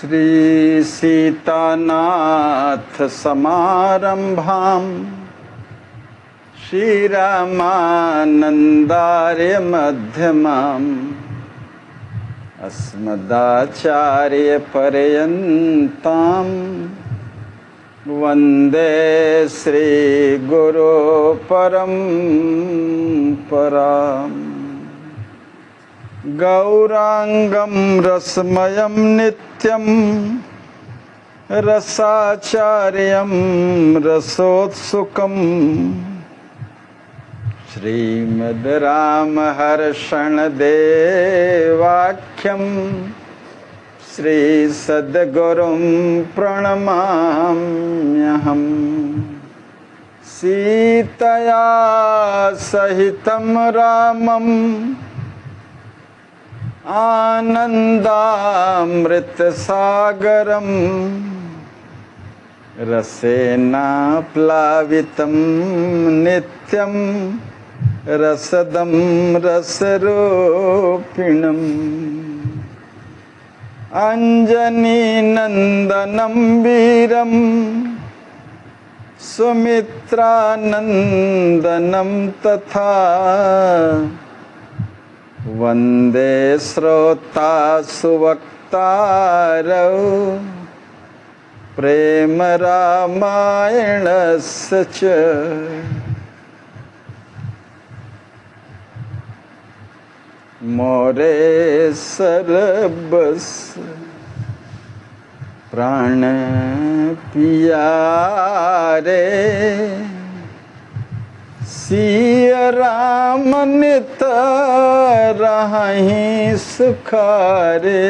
श्री सीतानाथ समारंभाम श्रीरामानंदार्य मध्यमाम अस्मदाचार्य पर्यन्ताम वंदे श्री गुरु परंपराम। गौरांगम रसमयं नित्यं रसाचार्यं रसोत्सुकं श्रीमद् रामहर्षण देवाख्यं श्री सद्गुरुं प्रणमाम्यहम्। सीतया सहितं रामं आनन्दामृतसागरं रसेना प्लावितं नित्यं रसदं रसरूपिणम्। अंजनीनन्दनं वीरं सुमित्रानन्दनं तथा वंदे श्रोता सुवक्तारौ प्रेम रामायणस्य च। मोरे सर्वस्व प्राण पियारे सिया राम नित रहि सुखारे।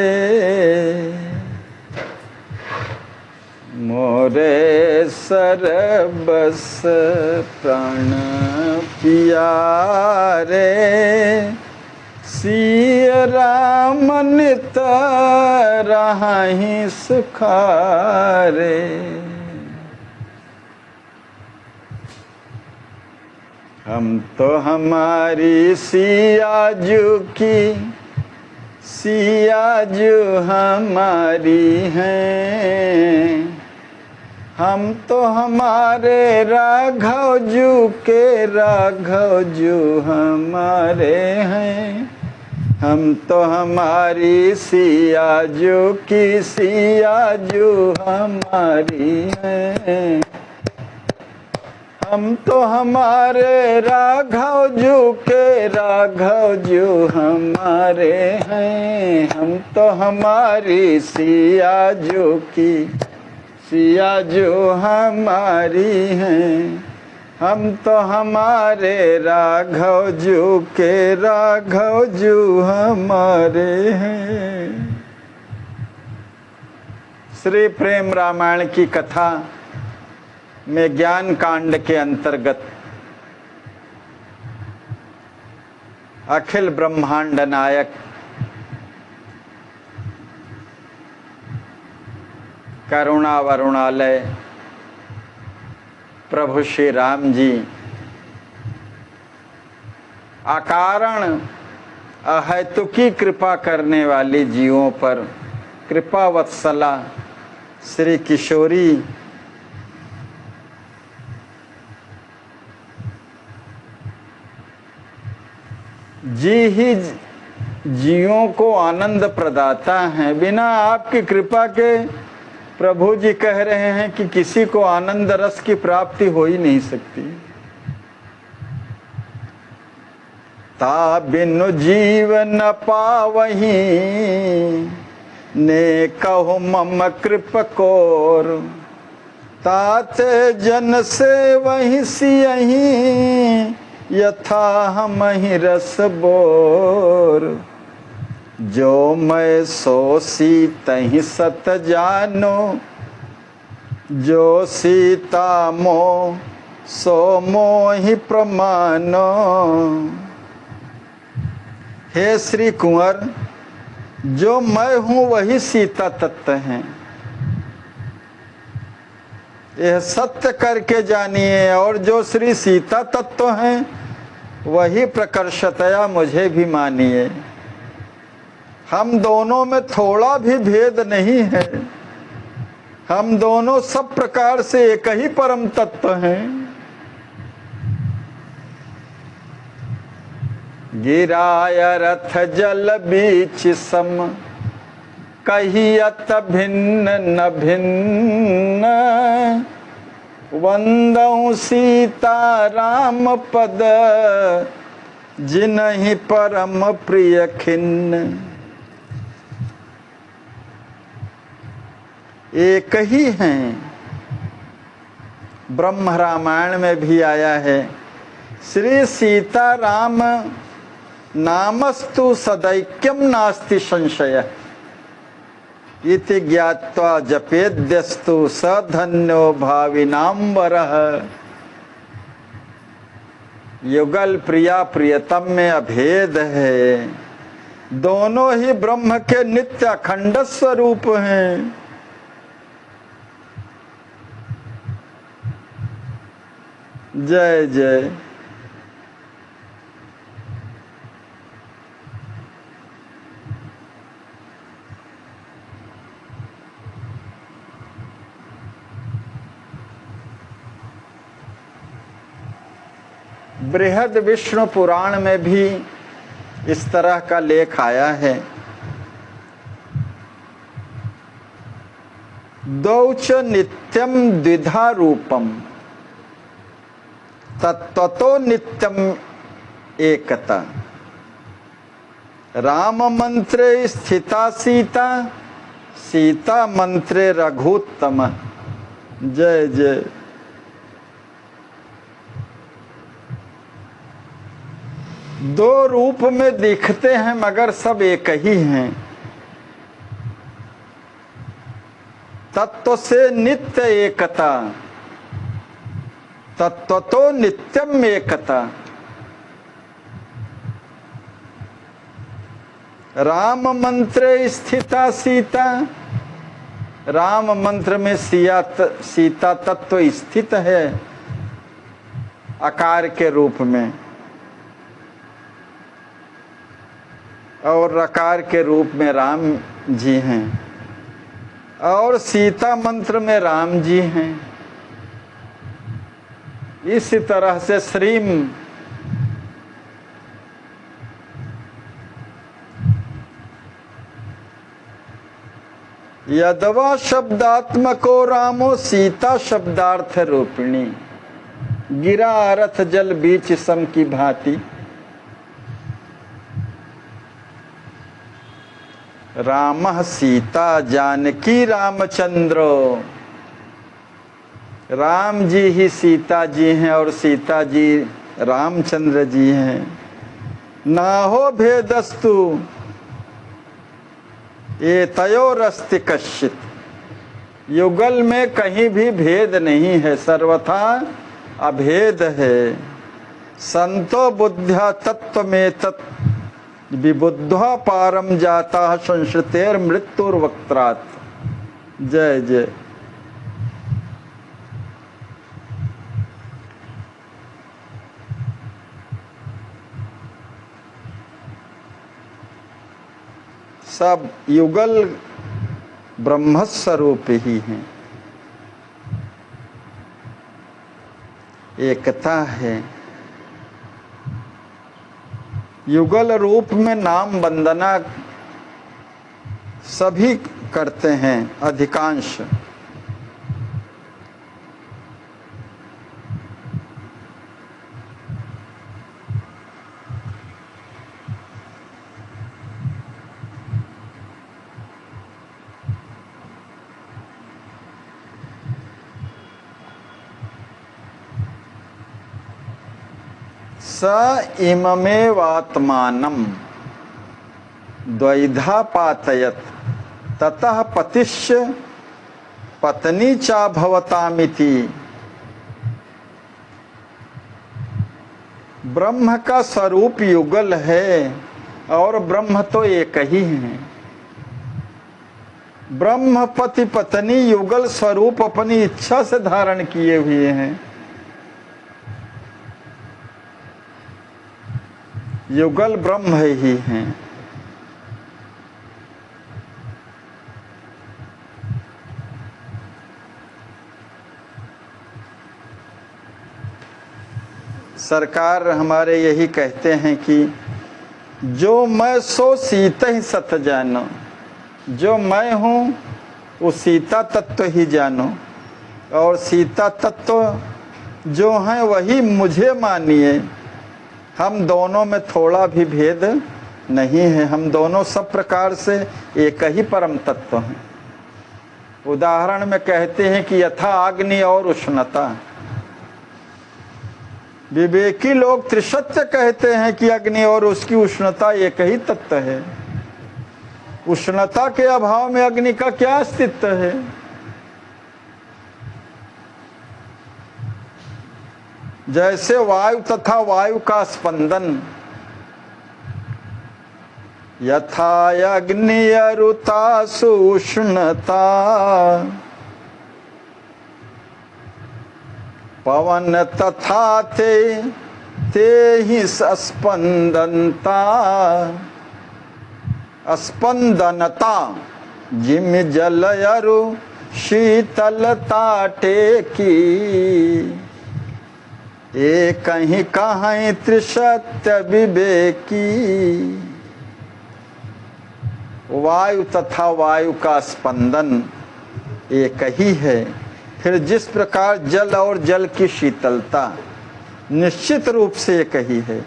मोरे सर्वस प्राण पियारे सिया राम नित रहि सुखारे। हम तो हमारी सियाजू की सियाजू हमारी हैं। हम तो हमारे राघव जू के राघव जू हमारे हैं। हम तो हमारी सियाजू की सियाजू हमारी हैं। हम तो हमारे राघव जू के राघव जू हमारे हैं। हम तो हमारी सियाजू की सियाजू हमारी हैं। हम तो हमारे राघव जू के राघव जू हमारे हैं। श्री प्रेम रामायण की कथा में ज्ञान कांड के अंतर्गत अखिल ब्रह्मांड नायक करुणा वरुणालय प्रभु श्री राम जी अकारण अहेतुकी कृपा करने वाली जीवों पर कृपा वत्सला श्री किशोरी जी ही जीवों को आनंद प्रदाता हैं। बिना आपकी कृपा के प्रभु जी कह रहे हैं कि किसी को आनंद रस की प्राप्ति हो ही नहीं सकती। ता बिनु जीव न पावही ने कहो मम कृप कोर। ताते जन से वही सियही यथा हम ही रस बोर। जो मैं सो सीतहि सत जानो जो सीता मो सो मोहि प्रमानो। हे श्री कुंवर, जो मैं हूँ वही सीता तत्व हैं। यह सत्य करके जानिए। और जो श्री सीता तत्व हैं वही प्रकर्षतया मुझे भी मानिए। हम दोनों में थोड़ा भी भेद नहीं है। हम दोनों सब प्रकार से एक ही परम तत्व हैं। गिराय रथ जल बीच सम, कहियत भिन्न न भिन्न। वंदऊ सीता राम पद, जिनहि परम प्रिय खिन्न। एक ही हैं। ब्रह्म रामायण में भी आया है, श्री सीता राम नामस्तु सदैक्यम नास्ति संशय, इति ज्ञात्वा जपेद्यस्तु स धन्यो भाविनांबरः। युगल प्रिया प्रियतम में अभेद है। दोनों ही ब्रह्म के नित्य अखंड स्वरूप हैं। जय जय। बृहद विष्णु पुराण में भी इस तरह का लेख आया है। द्वौच नित्यम द्विधा रूपम, तत्वतो नित्यम एकता। राम मंत्रे स्थिता सीता, सीता मंत्रे रघुत्तम। जय जय। दो रूप में दिखते हैं मगर सब एक ही हैं। तत्व से नित्य एकता, तत्व तो नित्यम एकता। राम मंत्रे स्थिता सीता, राम मंत्र में सीता तत्व स्थित है आकार के रूप में, और रकार के रूप में राम जी हैं, और सीता मंत्र में राम जी हैं। इसी तरह से श्रीम यदवा शब्दात्मको रामो सीता शब्दार्थ रूपिणी। गिरा रथ जल बीच सम की भांति। रामः सीता जानकी रामचंद्रो। राम जी ही सीता जी हैं और सीता जी रामचंद्र जी हैं। ना हो भेदस्तु ये तयोरस्ति कश्चित। युगल में कहीं भी भेद नहीं है, सर्वथा अभेद है। संतो बुद्ध्या तत्व में तत्व विबुद्ध्वा पारम जाता संश्रुतेर मृत्युर्वक्त्रात्। जय जय। सब युगल ब्रह्म स्वरूप ही हैं, एकता है। युगल रूप में नाम वंदना सभी करते हैं, अधिकांश। स इममेवात्मानं द्वैधा पातयत ततः पतिश्च पत्नी चा भवतामिति। ब्रह्म का स्वरूप युगल है और ब्रह्म तो एक ही है। ब्रह्म पति पत्नी युगल स्वरूप अपनी इच्छा से धारण किए हुए हैं। युगल ब्रह्म ही हैं। सरकार हमारे यही कहते हैं कि जो मैं सो सीता ही सत जानो, जो मैं हूँ वो सीता तत्व ही जानो, और सीता तत्व जो हैं वही मुझे मानिए। हम दोनों में थोड़ा भी भेद नहीं है, हम दोनों सब प्रकार से एक ही परम तत्व हैं। उदाहरण में कहते हैं कि यथा अग्नि और उष्णता। विवेकी लोग त्रिसत्य कहते हैं कि अग्नि और उसकी उष्णता एक ही तत्व है। उष्णता के अभाव में अग्नि का क्या अस्तित्व है? जैसे वायु तथा वायु का स्पंदन, यथा अग्नि अरुता सुष्णता, पवन तथा ते ही स्पंदनता, स्पंदनता जिम जल अरु शीतलता टेकी, ए कहीं कहीं त्रिसत्य विवेकी। वायु तथा वायु का स्पंदन एक ही है। फिर जिस प्रकार जल और जल की शीतलता निश्चित रूप से एक ही है।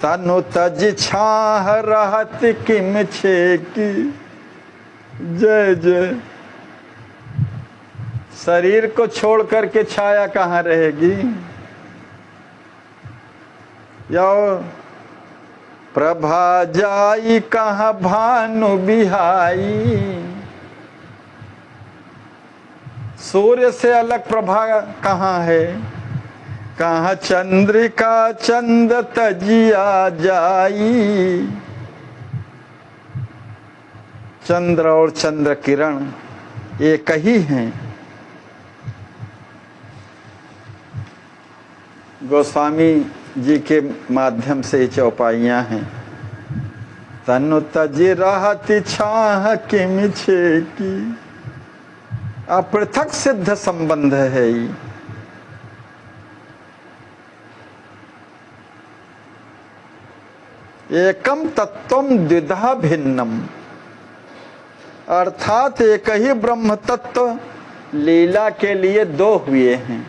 तनु तज छाह रहत किम छे की, जय जय। शरीर को छोड़ करके छाया कहाँ रहेगी? या प्रभा जाई कहाँ भानु बिहाई। सूर्य से अलग प्रभा कहाँ है? कहाँ चंद्रिका चंद तजिया जाई। चंद्र और चंद्र किरण एक ही हैं। गोस्वामी जी के माध्यम से ये चौपाइयाँ हैं। तनु तजी रहती छाह के मिछे की, अपृथक सिद्ध संबंध है ये। एकम तत्वम द्विधा भिन्नम, अर्थात एक ही ब्रह्म तत्व लीला के लिए दो हुए हैं।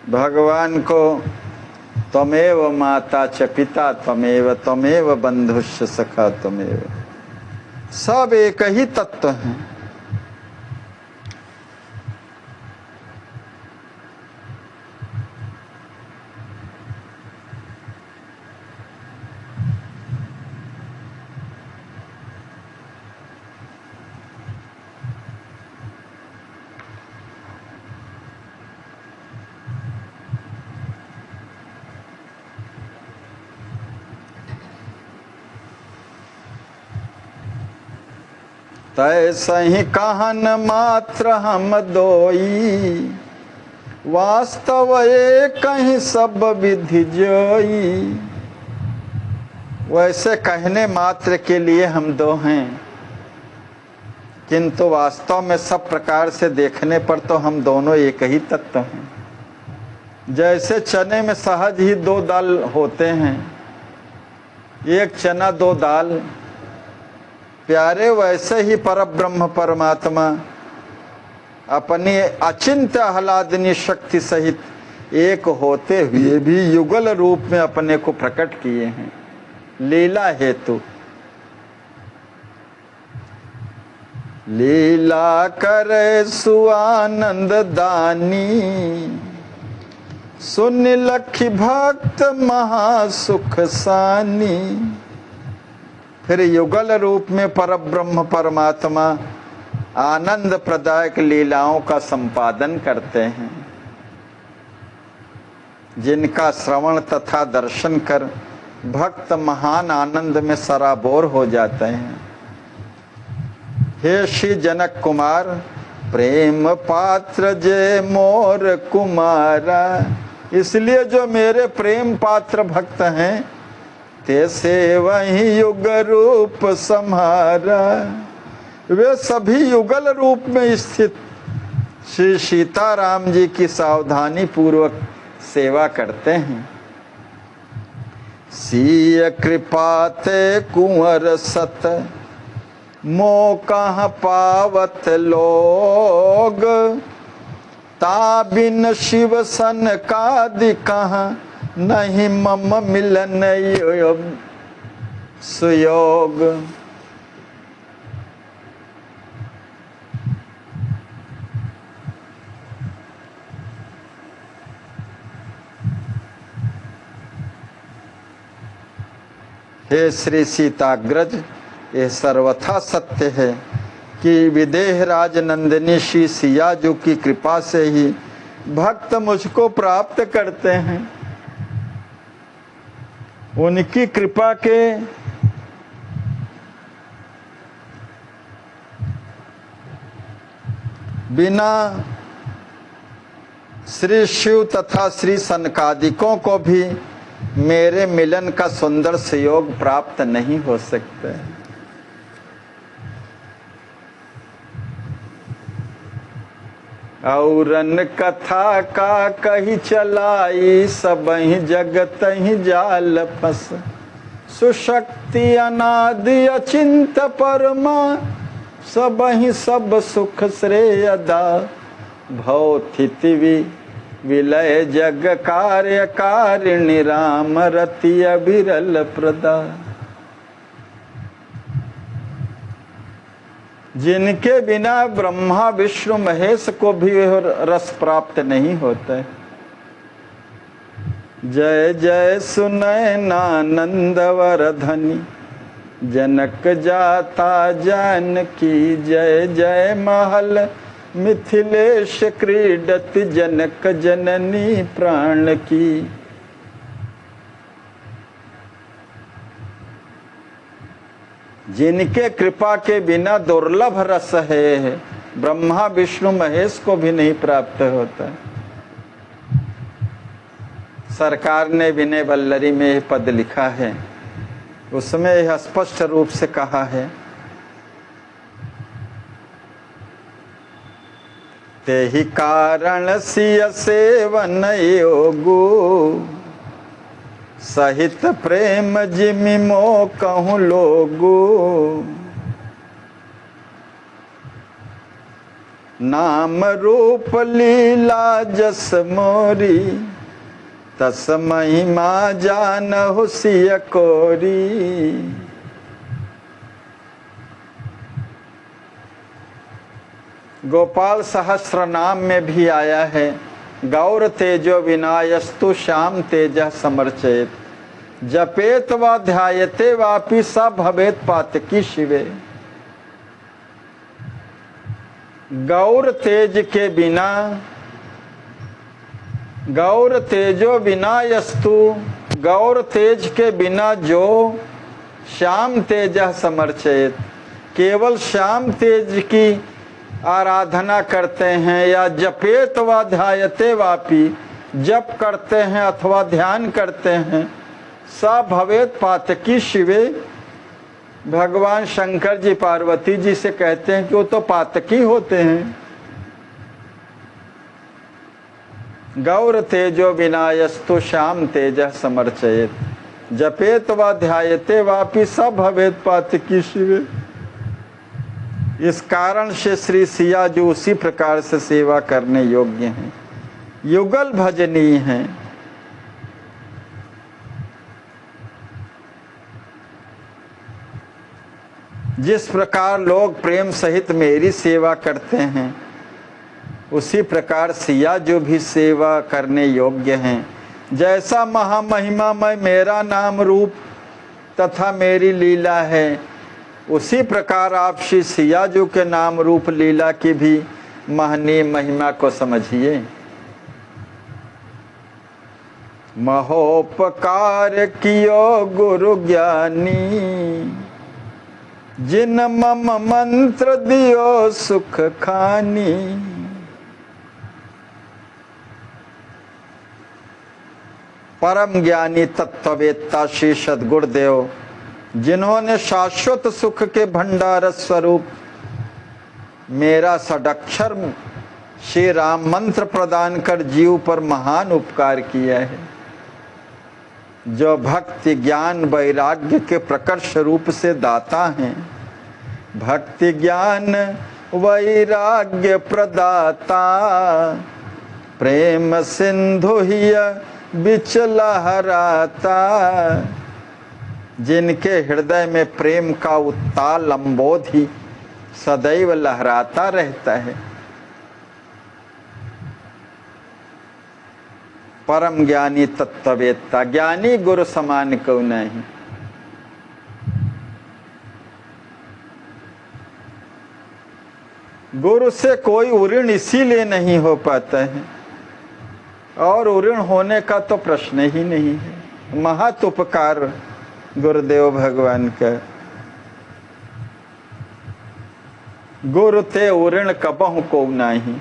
भगवान को त्वमेव माता च पिता त्वमेव, त्वमेव बंधुश्च सखा त्वमेव, सब एक ही तत्व हैं। तैसा ही कहन मात्र हम दोई, वास्तव एक कहीं सब विधि जोई। वैसे कहने मात्र के लिए हम दो हैं, किंतु वास्तव में सब प्रकार से देखने पर तो हम दोनों एक ही तत्व हैं। जैसे चने में सहज ही दो दाल होते हैं, एक चना दो दाल, प्यारे वैसे ही परब्रह्म परमात्मा अपनी अचिंत्य आह्लादनी शक्ति सहित एक होते हुए भी युगल रूप में अपने को प्रकट किए हैं लीला हेतु। लीला करे सुआनंद दानी, सुन लखी भक्त महासुख सानी। फिर युगल रूप में परब्रह्म परमात्मा आनंद प्रदायक लीलाओं का संपादन करते हैं। जिनका श्रवण तथा दर्शन कर भक्त महान आनंद में सराबोर हो जाते हैं। हे श्री जनक कुमार, प्रेम पात्र जय मोर कुमारा, इसलिए जो मेरे प्रेम पात्र भक्त हैं तैसे वही युग रूप सम्हारा। वे सभी युगल रूप में स्थित श्री सीताराम जी की सावधानी पूर्वक सेवा करते हैं। सीय कृपा ते कुंवर सत मो कहाँ पावत लोग, ता बिन शिव सन का दिकहाँ नहीं मम मिलन सुयोग। हे श्री सीताग्रज, ये सर्वथा सत्य है कि विदेह राज नंदिनी श्री सियाजू की कृपा से ही भक्त मुझको प्राप्त करते हैं। उनकी कृपा के बिना श्री शिव तथा श्री सनकादिकों को भी मेरे मिलन का सुंदर संयोग प्राप्त नहीं हो सकता है। औरन कथा का कही चलाई, सबहि जगत ही जाल फस। सुशक्ति अनादि अचिंत परमा, सबहि सब सुख श्रेयदा। भौथिति विलय जग कार्य कारिणी, राम रति अविरल प्रदा। जिनके बिना ब्रह्मा विष्णु महेश को भी रस प्राप्त नहीं होता है। जय जय सुनैनानंद वरधनी, जनक जाता जानकी। जय जय महल मिथिलेश क्रीडत, जनक जननी प्राण की। जिनके कृपा के बिना दुर्लभ रस है, ब्रह्मा विष्णु महेश को भी नहीं प्राप्त होता। सरकार ने विनय वल्लरी में यह पद लिखा है, उसमें यह स्पष्ट रूप से कहा है, तेहि कारण सिय सेवन योगु, सहित प्रेम जिमि मो कहूँ लोगु। नाम रूप लीला जस मोरी, तस महिमा जानहु सिय कोरी। गोपाल सहस्र नाम में भी आया है, गौर तेजो विनायस्तु श्याम तेज समर्चयेत। जपेत व ध्यायते वापि स भवेत पातकी शिवे। गौर तेज के बिना, गौर तेजो विनायस्तु, गौर तेज के बिना जो श्याम तेज समर्चयेत, केवल श्याम तेज की आराधना करते हैं या जपेत व ध्यायते वापि, जप करते हैं अथवा ध्यान करते हैं, स भवेत पातकी शिवे। भगवान शंकर जी पार्वती जी से कहते हैं कि वो तो पातकी होते हैं। गौर तेजो विनायस्तु श्याम तेज समर्चयेत, जपेत व ध्यायते वापि स भवेत पातकी शिवे। इस कारण से श्री सिया जो उसी प्रकार से सेवा करने योग्य हैं, युगल भजनीय हैं। जिस प्रकार लोग प्रेम सहित मेरी सेवा करते हैं, उसी प्रकार सिया जो भी सेवा करने योग्य हैं। जैसा महामहिमामय मेरा नाम रूप तथा मेरी लीला है, उसी प्रकार आप श्री सियाजू के नाम रूप लीला की भी महनीय महिमा को समझिए। महोपकार कियो गुरु ज्ञानी, जिन मम मंत्र दियो सुख खानी। परम ज्ञानी तत्ववेत्ता श्री सद्गुरुदेव, जिन्होंने शाश्वत सुख के भंडार स्वरूप मेरा षडक्षर श्री राम मंत्र प्रदान कर जीव पर महान उपकार किया है, जो भक्ति ज्ञान वैराग्य के प्रकर्ष रूप से दाता हैं। भक्ति ज्ञान वैराग्य प्रदाता, प्रेम सिंधु ही बिच लहराता। जिनके हृदय में प्रेम का उत्ताल लंबोधि सदैव लहराता रहता है। परम ज्ञानी तत्ववेत्ता, ज्ञानी गुरु समान को नहीं। गुरु से कोई उऋण इसीलिए नहीं हो पाता है, और उऋण होने का तो प्रश्न ही नहीं है। महत उपकार गुरुदेव भगवान का। गुरु ते उऋण कबहु को नहीं।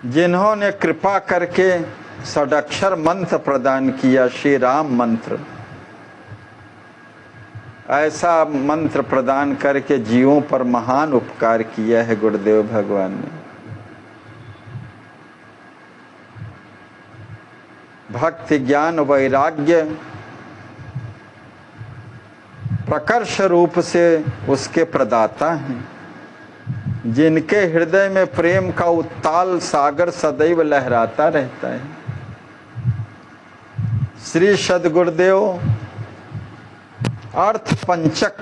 जिन्होंने कृपा करके षडक्षर मंत्र प्रदान किया, श्री राम मंत्र, ऐसा मंत्र प्रदान करके जीवों पर महान उपकार किया है गुरुदेव भगवान ने। भक्ति ज्ञान वैराग्य प्रकर्ष रूप से उसके प्रदाता हैं। जिनके हृदय में प्रेम का उत्ताल सागर सदैव लहराता रहता है। श्री सद्गुरुदेव अर्थ पंचक,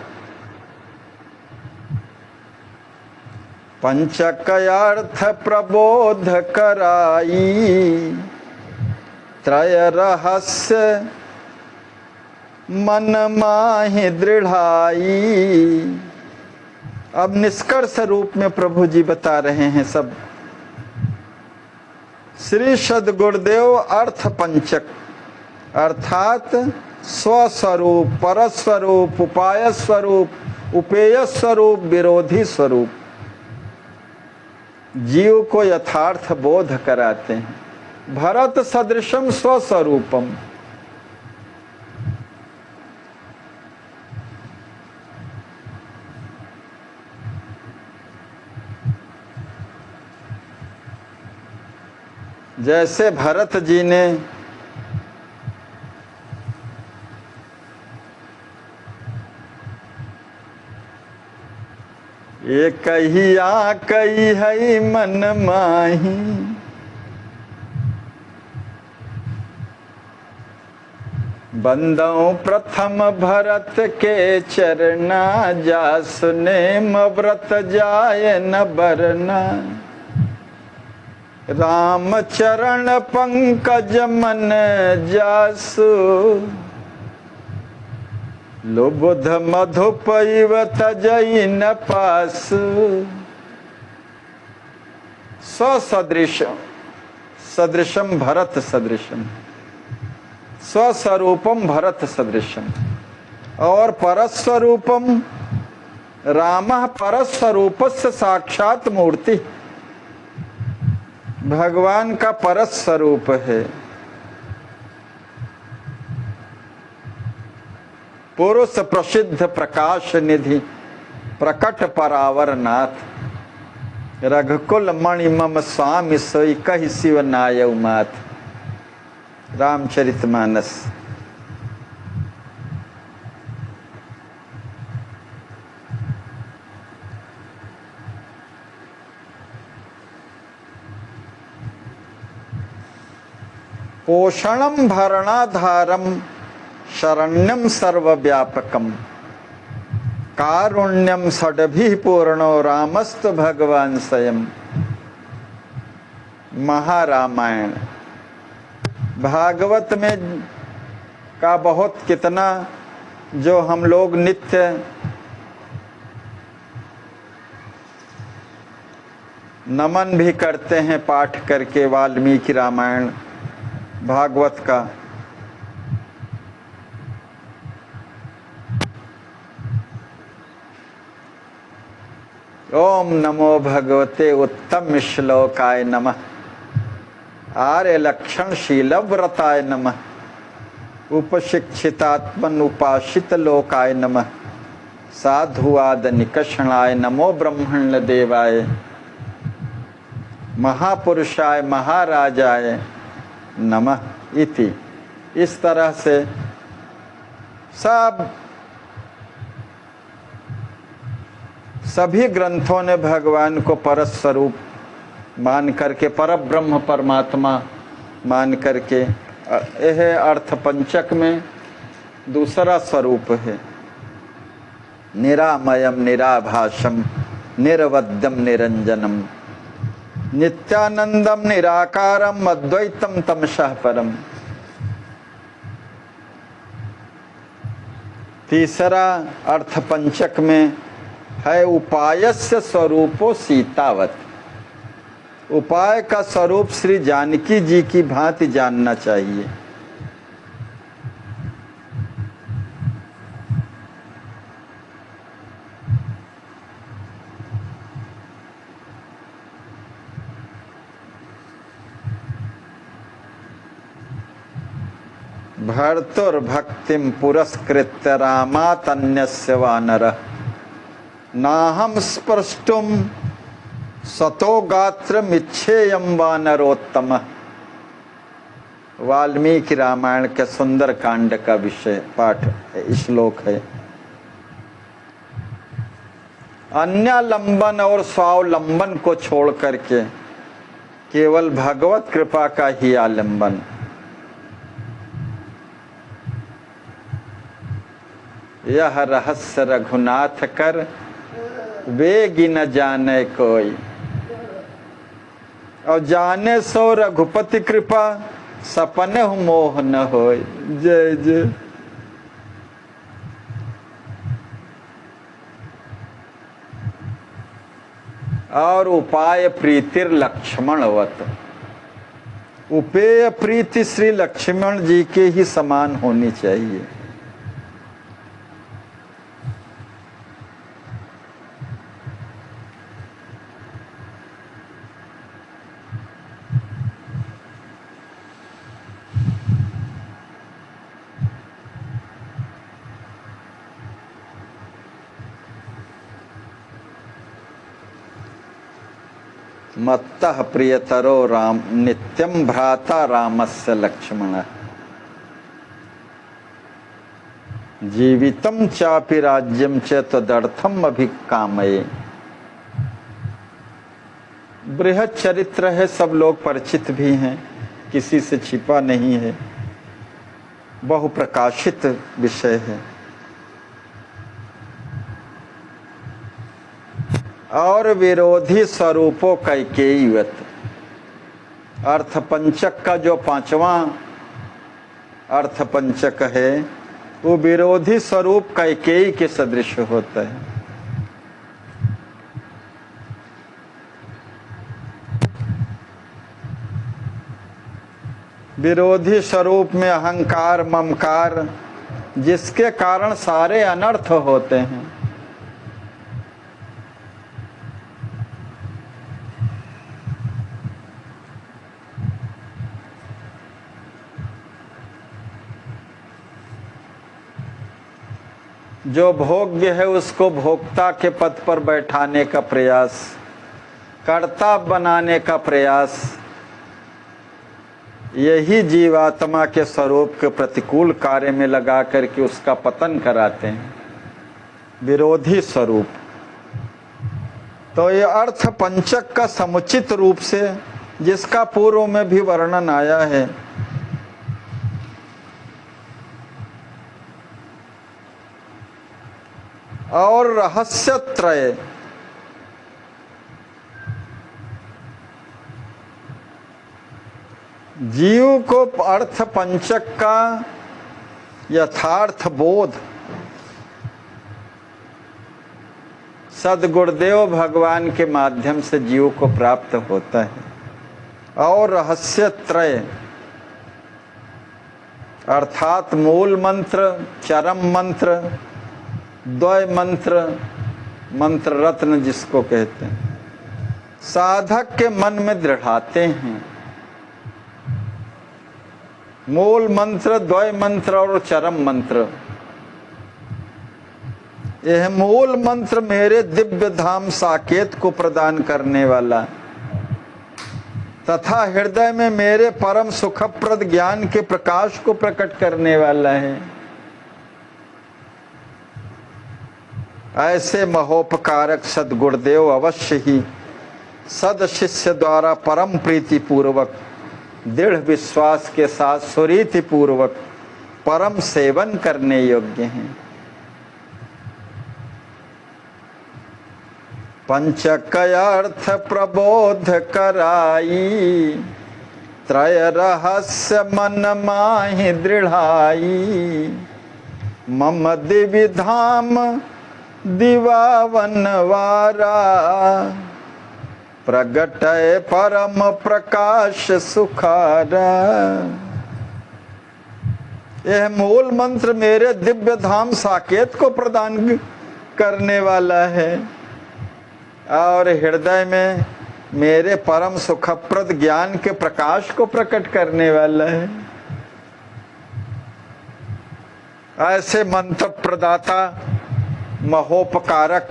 पंचक अर्थ प्रबोध कराई, त्रय रहस्य मन माहि दृढ़ाई। अब निष्कर्ष रूप में प्रभु जी बता रहे हैं सब। श्री सद्गुरुदेव अर्थ पंचक अर्थात स्वस्वरूप, परस्वरूप, उपाय स्वरूप, उपेय स्वरूप, विरोधी स्वरूप जीव को यथार्थ बोध कराते हैं। भरत सदृशम स्वस्वरूपम, जैसे भरत जी ने एक कहिया कही है मन माही, बंदों प्रथम भरत के चरना, जासु नेम व्रत जाय न बरना। राम चरण पंकज मन जासु, लुबुध मधुपैव तजई न पासु। स्वसदृशम, सदृशम भरत सदृशम, स्वस्वरूपम भरत सदृशम। और परस्वरूपम रामः परस्वरूपस्य साक्षात मूर्ति, भगवान का परस्वरूप है। पुरुष प्रसिद्ध प्रकाश निधि प्रकट परावर नाथ, रघुकुल मणि मम स्वामी सोई कहि शिव नायउ मात। रामचरितमानस। पोषणम भरणाधारम शरण्यम सर्वव्यापकम, कारुण्यम षड्भिः पूर्णो रामस्तु भगवान स्वयं। महारामायण भागवत में का बहुत कितना जो हम लोग नित्य नमन भी करते हैं पाठ करके वाल्मीकि रामायण भागवत का। ओम नमो भगवते उत्तम श्लोकाय नमः। आर्य लक्षण शीलव्रताय नमः। उपशिक्षितात्मन उपासित लोकाय नमः। साधुवाद निकषणाय नमो ब्रह्मण्य देवाय। महापुरुषाय महाराजाय नमः इति। इस तरह से सभी ग्रंथों ने भगवान को परस्वरूप मान करके, परब्रह्म परमात्मा मान करके, यह अर्थ पंचक में दूसरा स्वरूप है। निरामयम निराभासम निरवध्यम निरंजनम नित्यानंदम निराकारम अद्वैतम तमसः परम। तीसरा अर्थ पंचक में है उपायस्य स्वरूपो सीतावत। उपाय का स्वरूप श्री जानकी जी की भांति जानना चाहिए। भर्तुर्भक्तिम पुरस्कृत्य रामातन्यस्य वानरः नाहं स्पृष्टुम सतो गात्रमिच्छेयम वानरोत्तमः। वाल्मीकि रामायण के सुंदर कांड का विषय पाठ श्लोक है। अन्यालंबन और स्वावलंबन को छोड़ करके केवल भगवत कृपा का ही आलंबन। यह रहस्य रघुनाथ कर वेगी न जाने कोई। और जाने सो रघुपति कृपा सपने मोह न होय। जय जय। और उपाय प्रीतिर लक्ष्मणवत। उपेय प्रीति श्री लक्ष्मण जी के ही समान होनी चाहिए। मत्तः प्रियतरो राम नित्यं भ्राता रामस्य लक्ष्मणः। जीवितं चापि राज्यं च तदर्थम अभिकामये। बृहद चरित्र है, सब लोग परिचित भी हैं, किसी से छिपा नहीं है, बहुप्रकाशित विषय है। और विरोधी स्वरूपों कैकेयीवत। अर्थ पंचक का जो पांचवा अर्थ पंचक है वो विरोधी स्वरूप कैकेयी के सदृश होता है। विरोधी स्वरूप में अहंकार ममकार, जिसके कारण सारे अनर्थ होते हैं। जो भोग्य है उसको भोक्ता के पद पर बैठाने का प्रयास, कर्ता बनाने का प्रयास, यही जीवात्मा के स्वरूप के प्रतिकूल कार्य में लगा करके उसका पतन कराते हैं। विरोधी स्वरूप। तो ये अर्थ पंचक का समुचित रूप से, जिसका पूर्व में भी वर्णन आया है, और रहस्य त्रय, जीव को अर्थ पंचक का यथार्थ बोध सद्गुरुदेव भगवान के माध्यम से जीव को प्राप्त होता है। और रहस्य त्रय अर्थात मूल मंत्र, चरम मंत्र, द्वय मंत्र, मंत्र रत्न जिसको कहते हैं, साधक के मन में दृढ़ाते हैं। मूल मंत्र, द्वय मंत्र और चरम मंत्र। यह मूल मंत्र मेरे दिव्य धाम साकेत को प्रदान करने वाला तथा हृदय में मेरे परम सुखप्रद ज्ञान के प्रकाश को प्रकट करने वाला है। ऐसे महोपकारक सद्गुरुदेव अवश्य ही सद शिष्य द्वारा परम प्रीति पूर्वक, दृढ़ विश्वास के साथ सुरीति पूर्वक परम सेवन करने योग्य हैं। पंचकर्थ प्रबोध कराई, त्रय रहस्य मन माहि दृढ़ाई। मम दिव्य धाम दिवावन वारा, प्रगटय परम प्रकाश सुखारा। यह मूल मंत्र मेरे दिव्य धाम साकेत को प्रदान करने वाला है और हृदय में मेरे परम सुखप्रद ज्ञान के प्रकाश को प्रकट करने वाला है। ऐसे मंत्र प्रदाता महोपकारक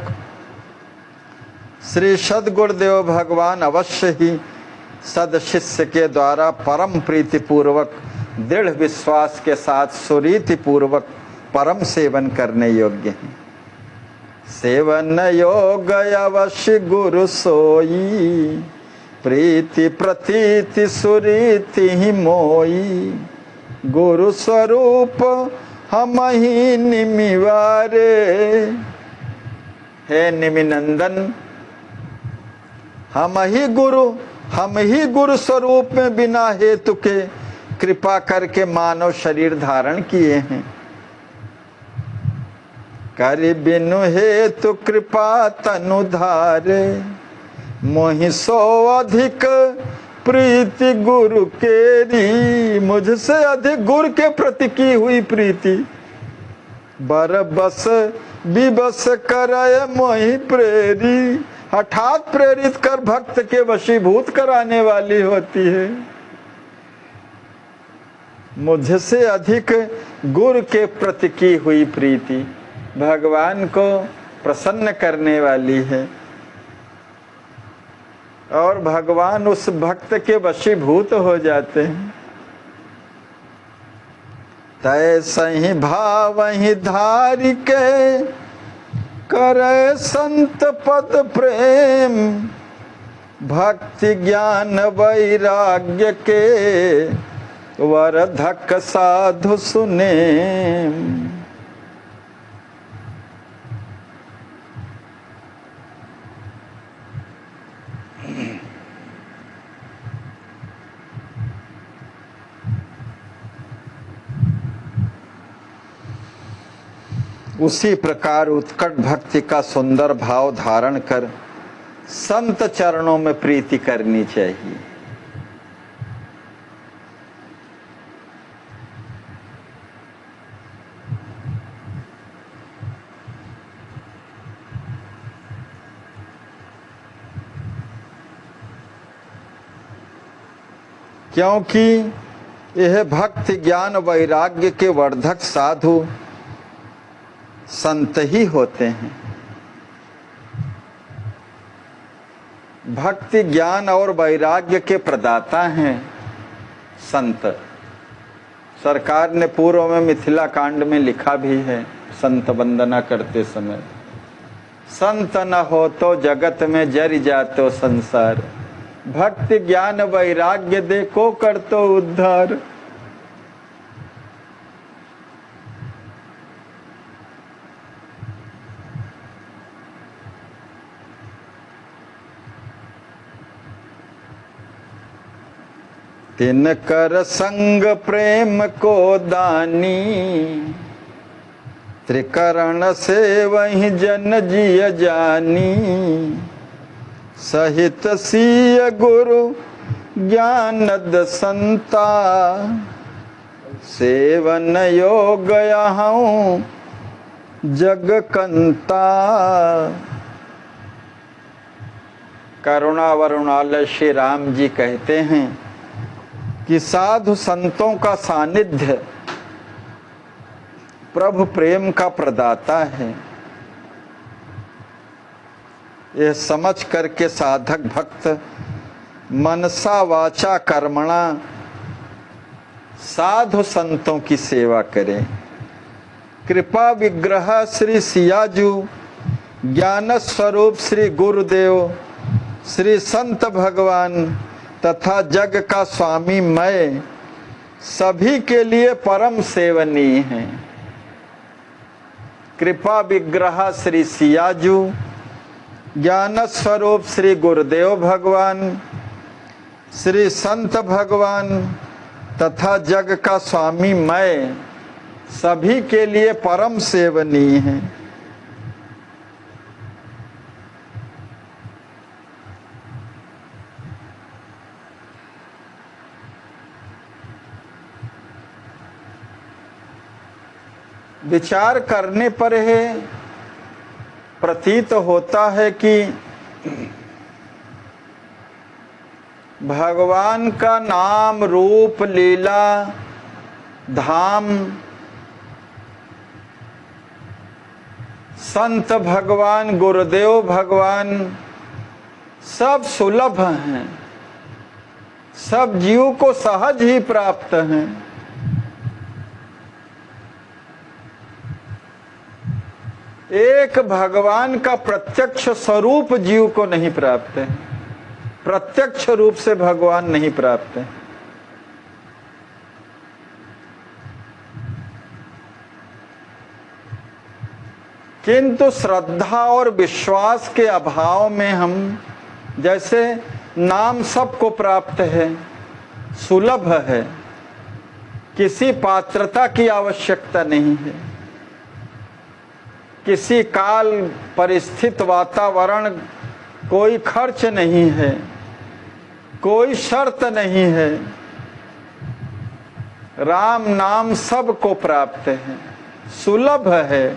श्री सद्गुरुदेव भगवान अवश्य ही सद शिष्य के द्वारा परम प्रीति पूर्वक, दृढ़ विश्वास के साथ सुरीति पूर्वक परम सेवन करने योग्य हैं। सेवन योग अवश्य गुरु सोई, प्रीति प्रतीति सुरीति ही मोई। गुरु स्वरूप हम ही निमिवारे। हे निमिनंदन, हम ही गुरु स्वरूप में बिना हेतु के कृपा करके मानव शरीर धारण किए हैं। करि बिनु हेतु कृपा तनु धारे, मोहि सो अधिक प्रीति गुरु केरी। मुझसे अधिक गुरु के प्रति की हुई प्रीति, बर बस विबस करय मोहि प्रेरी। हठात प्रेरित कर भक्त के वशीभूत कराने वाली होती है। मुझसे अधिक गुरु के प्रति की हुई प्रीति भगवान को प्रसन्न करने वाली है और भगवान उस भक्त के वशीभूत हो जाते हैं। तय सही भाव ही धारि के, करे संत पद प्रेम। भक्ति ज्ञान वैराग्य के, वरधक साधु सुने। उसी प्रकार उत्कट भक्ति का सुंदर भाव धारण कर संत चरणों में प्रीति करनी चाहिए। क्योंकि यह भक्ति ज्ञान वैराग्य के वर्धक साधु संत ही होते हैं। भक्ति ज्ञान और वैराग्य के प्रदाता हैं संत। सरकार ने पूर्व में मिथिला कांड में लिखा भी है, संत वंदना करते समय, संत न हो तो जगत में जरि जातो संसार। भक्ति ज्ञान वैराग्य देखो कर तो उद्धार। तिन कर संग प्रेम को दानी, त्रिकरण से वही जन जिय जानी, सहित सीय गुरु ज्ञानद संता, सेवन योग हूँ जग कंता। करुणा वरुणालय श्री राम जी कहते हैं कि साधु संतों का सानिध्य प्रभु प्रेम का प्रदाता है। यह समझ करके साधक भक्त मनसा वाचा कर्मणा साधु संतों की सेवा करें। कृपा विग्रह श्री सियाजू, ज्ञान स्वरूप श्री गुरुदेव, श्री संत भगवान तथा जग का स्वामी मैं सभी के लिए परम सेवनीय हैं। कृपा विग्रह श्री सियाजू, ज्ञान स्वरूप श्री गुरुदेव भगवान, श्री संत भगवान तथा जग का स्वामी मैं सभी के लिए परम सेवनीय हैं। विचार करने पर है प्रतीत होता है कि भगवान का नाम रूप लीला धाम संत भगवान गुरुदेव भगवान सब सुलभ हैं, सब जीव को सहज ही प्राप्त हैं। एक भगवान का प्रत्यक्ष स्वरूप जीव को नहीं प्राप्त है, प्रत्यक्ष रूप से भगवान नहीं प्राप्त है। किंतु श्रद्धा और विश्वास के अभाव में हम, जैसे नाम सबको प्राप्त है, सुलभ है, किसी पात्रता की आवश्यकता नहीं है, किसी काल परिस्थित वातावरण कोई खर्च नहीं है, कोई शर्त नहीं है। राम नाम सबको प्राप्त है, सुलभ है,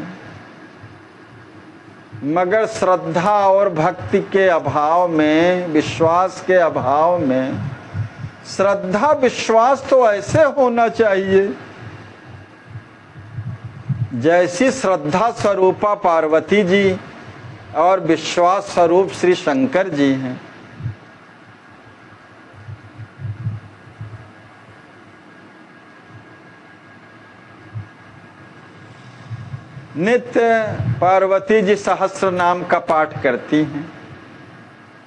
मगर श्रद्धा और भक्ति के अभाव में, विश्वास के अभाव में, श्रद्धा विश्वास तो ऐसे होना चाहिए जैसी श्रद्धा स्वरूपा पार्वती जी और विश्वास स्वरूप श्री शंकर जी हैं। नित्य पार्वती जी सहस्र नाम का पाठ करती हैं।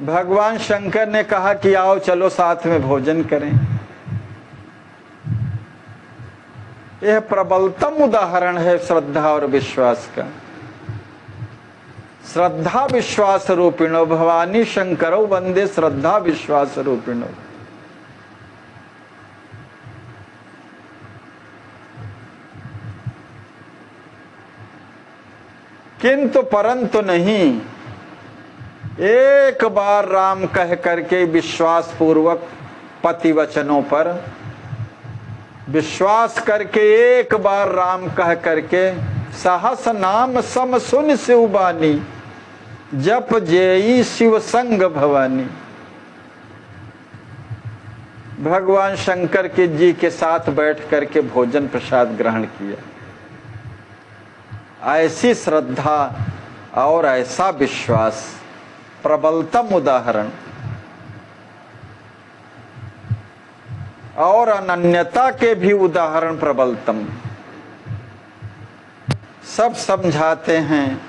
भगवान शंकर ने कहा कि आओ चलो साथ में भोजन करें। यह प्रबलतम उदाहरण है श्रद्धा और विश्वास का। श्रद्धा विश्वास रूपिणो भवानी शंकरो वंदे श्रद्धा विश्वास रूपिणो। किंतु परंतु नहीं, एक बार राम कह करके विश्वास पूर्वक पति वचनों पर विश्वास करके, एक बार राम कह करके सहस नाम सम सुन शिव बानी, जप जेई शिव संग भवानी। भगवान शंकर के जी के साथ बैठ करके भोजन प्रसाद ग्रहण किया। ऐसी श्रद्धा और ऐसा विश्वास प्रबलतम उदाहरण और अनन्यता के भी उदाहरण प्रबलतम। सब समझाते हैं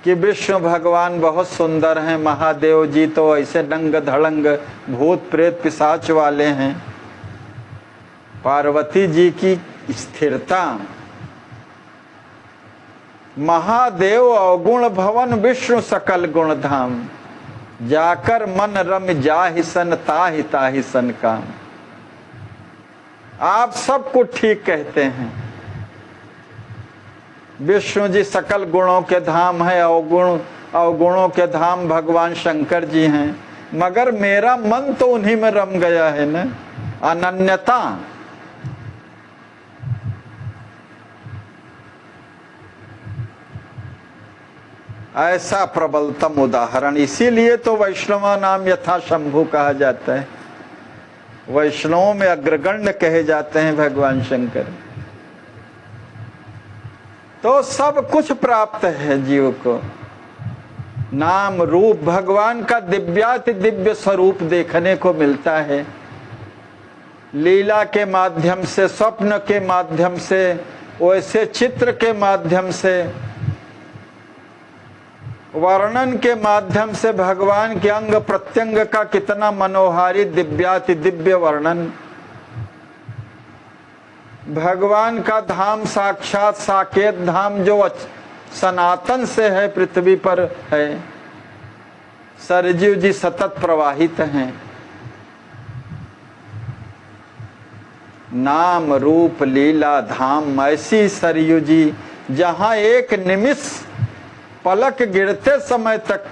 कि विष्णु भगवान बहुत सुंदर हैं, महादेव जी तो ऐसे नंग धड़ंग भूत प्रेत पिशाच वाले हैं। पार्वती जी की स्थिरता, महादेव अवगुण भवन विष्णु सकल गुण धाम, जाकर मन रम जाहि सन ताहि ताहि सन काम। आप सबको ठीक कहते हैं, विष्णु जी सकल गुणों के धाम है, अवगुणों के धाम भगवान शंकर जी हैं, मगर मेरा मन तो उन्हीं में रम गया है ना। अनन्यता, ऐसा प्रबलतम उदाहरण। इसीलिए तो वैष्णवा नाम यथा शंभु कहा जाता है, वैष्णवों में अग्रगण्य कहे जाते हैं भगवान शंकर। तो सब कुछ प्राप्त है जीव को, नाम रूप भगवान का दिव्याति दिव्य स्वरूप देखने को मिलता है, लीला के माध्यम से, स्वप्न के माध्यम से, वैसे चित्र के माध्यम से, वर्णन के माध्यम से भगवान के अंग प्रत्यंग का कितना मनोहारी दिव्याति दिव्य वर्णन। भगवान का धाम साक्षात साकेत धाम जो सनातन से है, पृथ्वी पर है, सरजू जी सतत प्रवाहित हैं। नाम रूप लीला धाम ऐसी सरयू जी जहां एक निमिष पलक गिरते समय तक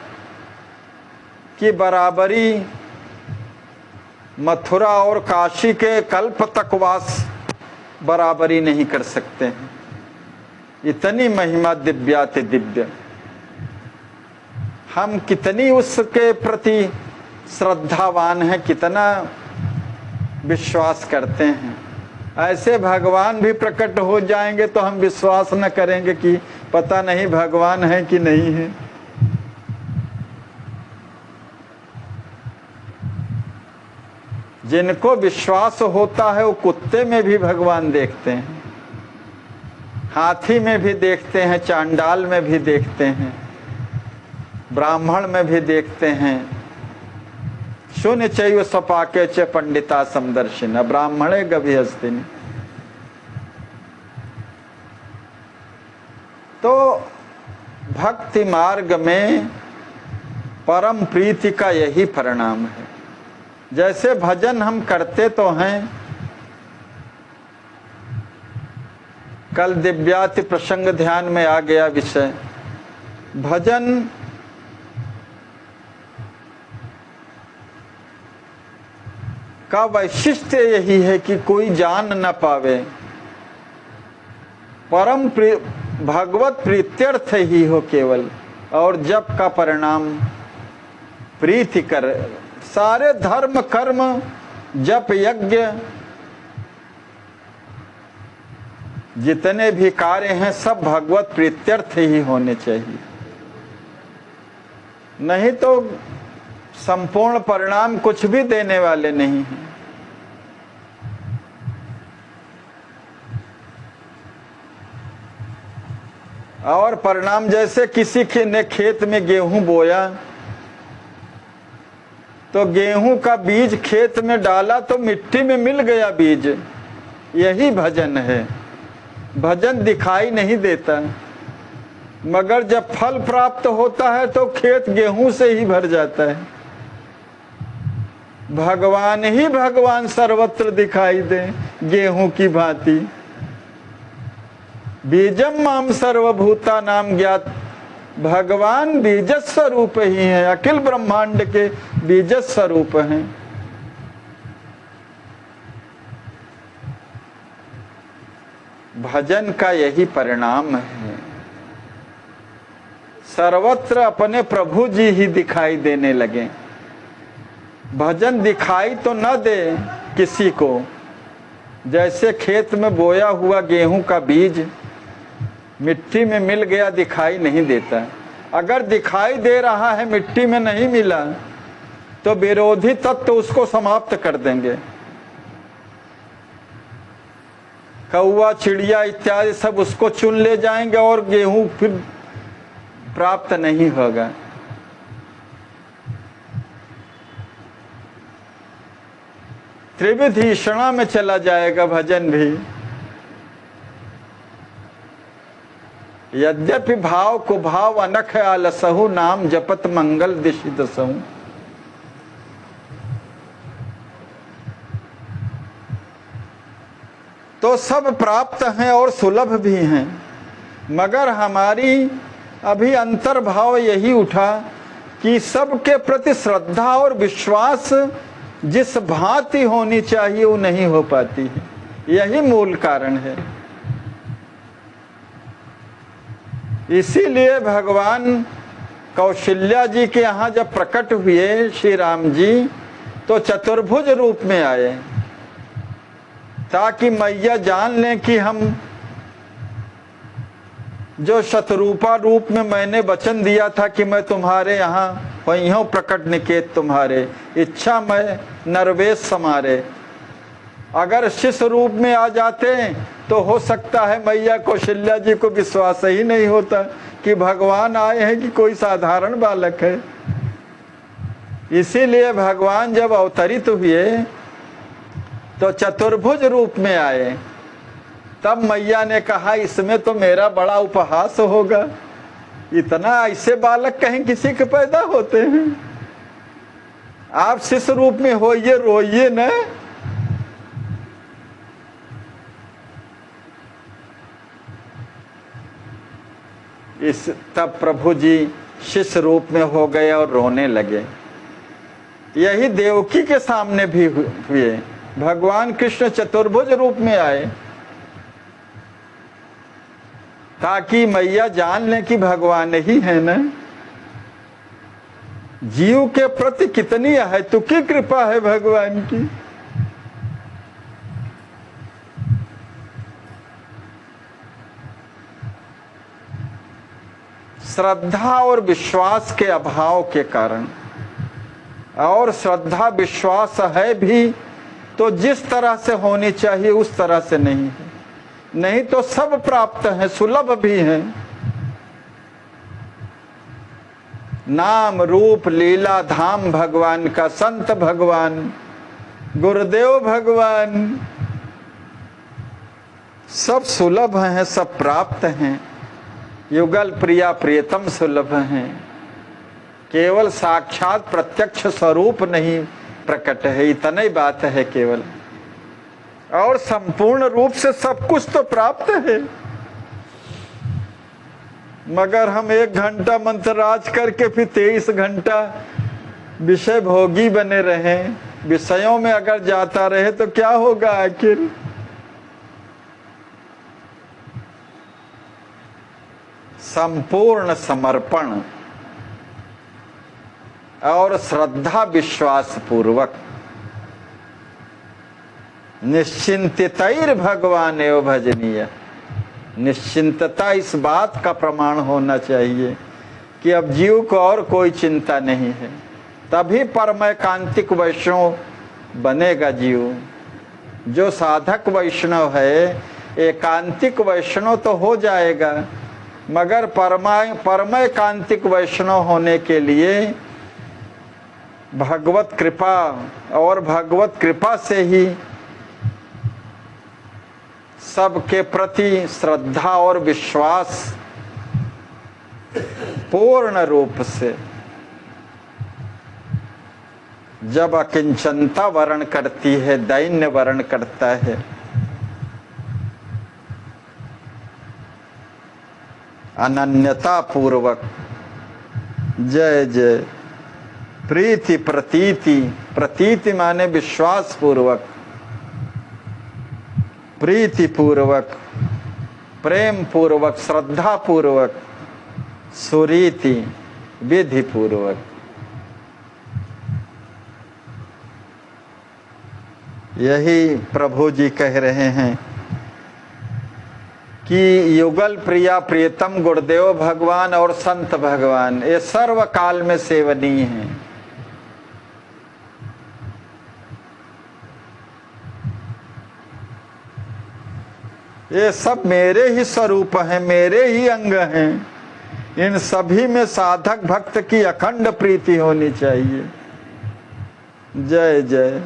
की बराबरी मथुरा और काशी के कल्प तक वास बराबरी नहीं कर सकते हैं। इतनी महिमा दिव्याति दिव्य, हम कितनी उसके प्रति श्रद्धावान हैं, कितना विश्वास करते हैं। ऐसे भगवान भी प्रकट हो जाएंगे तो हम विश्वास न करेंगे कि पता नहीं भगवान है कि नहीं है। जिनको विश्वास होता है वो कुत्ते में भी भगवान देखते हैं, हाथी में भी देखते हैं, चांडाल में भी देखते हैं, ब्राह्मण में भी देखते हैं। शून्य चैव स्वपाके च पंडिता समदर्शिन ब्राह्मणे गभिहस्तिनि। तो भक्ति मार्ग में परम प्रीति का यही परिणाम है। जैसे भजन हम करते तो हैं, कल दिव्याति प्रसंग ध्यान में आ गया विषय। भजन का वैशिष्ट्य यही है कि कोई जान न पावे, परम भगवत प्रीत्यर्थ ही हो केवल, और जप का परिणाम प्रीति कर। सारे धर्म कर्म जप यज्ञ जितने भी कार्य हैं सब भगवत प्रीत्यर्थ ही होने चाहिए, नहीं तो संपूर्ण परिणाम कुछ भी देने वाले नहीं हैं। और परिणाम जैसे किसी ने खेत में गेहूं बोया तो गेहूं का बीज खेत में डाला तो मिट्टी में मिल गया बीज, यही भजन है। भजन दिखाई नहीं देता, मगर जब फल प्राप्त होता है तो खेत गेहूं से ही भर जाता है। भगवान ही भगवान सर्वत्र दिखाई दे गेहूं की भांति। बीजम माम सर्वभूता नाम ज्ञात, भगवान बीज स्वरूप ही है, अखिल ब्रह्मांड के बीज स्वरूप हैं। भजन का यही परिणाम है, सर्वत्र अपने प्रभु जी ही दिखाई देने लगे। भजन दिखाई तो न दे किसी को, जैसे खेत में बोया हुआ गेहूं का बीज मिट्टी में मिल गया दिखाई नहीं देता। अगर दिखाई दे रहा है मिट्टी में नहीं मिला तो विरोधी तत्व उसको समाप्त कर देंगे। कौवा चिड़िया इत्यादि सब उसको चुन ले जाएंगे और गेहूं फिर प्राप्त नहीं होगा। त्रिविधीषणा में चला जाएगा भजन भी। यद्यपि भाव को भाव अनख आलसहु, नाम जपत मंगल दिशि दसहु। तो सब प्राप्त हैं और सुलभ भी हैं, मगर हमारी अभी अंतर्भाव यही उठा कि सबके प्रति श्रद्धा और विश्वास जिस भांति होनी चाहिए वो नहीं हो पाती है। यही मूल कारण है। इसीलिए भगवान कौशल्या जी के यहाँ जब प्रकट हुए श्री राम जी, तो चतुर्भुज रूप में आए, ताकि मैया जान लें कि हम जो शतरूपा रूप में मैंने वचन दिया था कि मैं तुम्हारे यहाँ वहीं हूँ, प्रकट निकेत तुम्हारे, इच्छा मैं नरवेश समारे। अगर शिष्य रूप में आ जाते तो हो सकता है मैया कौशल्या जी को विश्वास ही नहीं होता कि भगवान आए हैं कि कोई साधारण बालक है। इसीलिए भगवान जब अवतरित हुए तो चतुर्भुज रूप में आए। तब मैया ने कहा इसमें तो मेरा बड़ा उपहास होगा, इतना ऐसे बालक कहीं किसी के पैदा होते हैं। आप शिष्य रूप में होइए, रोइए न। तब प्रभु जी शिष्य रूप में हो गए और रोने लगे। यही देवकी के सामने भी हुए। भगवान कृष्ण चतुर्भुज रूप में आए ताकि मैया जान लें कि भगवान ही है ना। जीव के प्रति कितनी अहेतुकी कृपा है भगवान की। श्रद्धा और विश्वास के अभाव के कारण, और श्रद्धा विश्वास है भी तो जिस तरह से होनी चाहिए उस तरह से नहीं है। नहीं तो सब प्राप्त है, सुलभ भी है। नाम रूप लीला धाम भगवान का, संत भगवान, गुरुदेव भगवान, सब सुलभ हैं, सब प्राप्त हैं। युगल प्रिया प्रियतम सुलभ हैं। केवल साक्षात प्रत्यक्ष स्वरूप नहीं प्रकट है, इतना ही बात है केवल। और संपूर्ण रूप से सब कुछ तो प्राप्त है, मगर हम 1 घंटा मंत्रराज करके फिर 23 घंटा विषय भोगी बने रहे। विषयों में अगर जाता रहे तो क्या होगा आखिर। संपूर्ण समर्पण और श्रद्धा विश्वास पूर्वक निश्चिंतैर भगवान एवं भजनीय। निश्चिंतता इस बात का प्रमाण होना चाहिए कि अब जीव को और कोई चिंता नहीं है, तभी परमैकांतिक वैष्णव बनेगा जीव। जो साधक वैष्णव है एकांतिक वैष्णव तो हो जाएगा, मगर परमैकांतिक वैष्णव होने के लिए भगवत कृपा और भगवत कृपा से ही सबके प्रति श्रद्धा और विश्वास पूर्ण रूप से, जब अकिंचनता वर्ण करती है, दैन्य वर्ण करता है, अनन्यता पूर्वक, जय जय, प्रीति प्रतीति, प्रतीति माने विश्वास पूर्वक, प्रीति पूर्वक, प्रेम पूर्वक, श्रद्धा पूर्वक, सुरीति, विधि पूर्वक। यही प्रभु जी कह रहे हैं कि युगल प्रिया प्रियतम गुरुदेव भगवान और संत भगवान ये सर्व काल में सेवनीय हैं। ये सब मेरे ही स्वरूप हैं, मेरे ही अंग हैं। इन सभी में साधक भक्त की अखंड प्रीति होनी चाहिए। जय जय,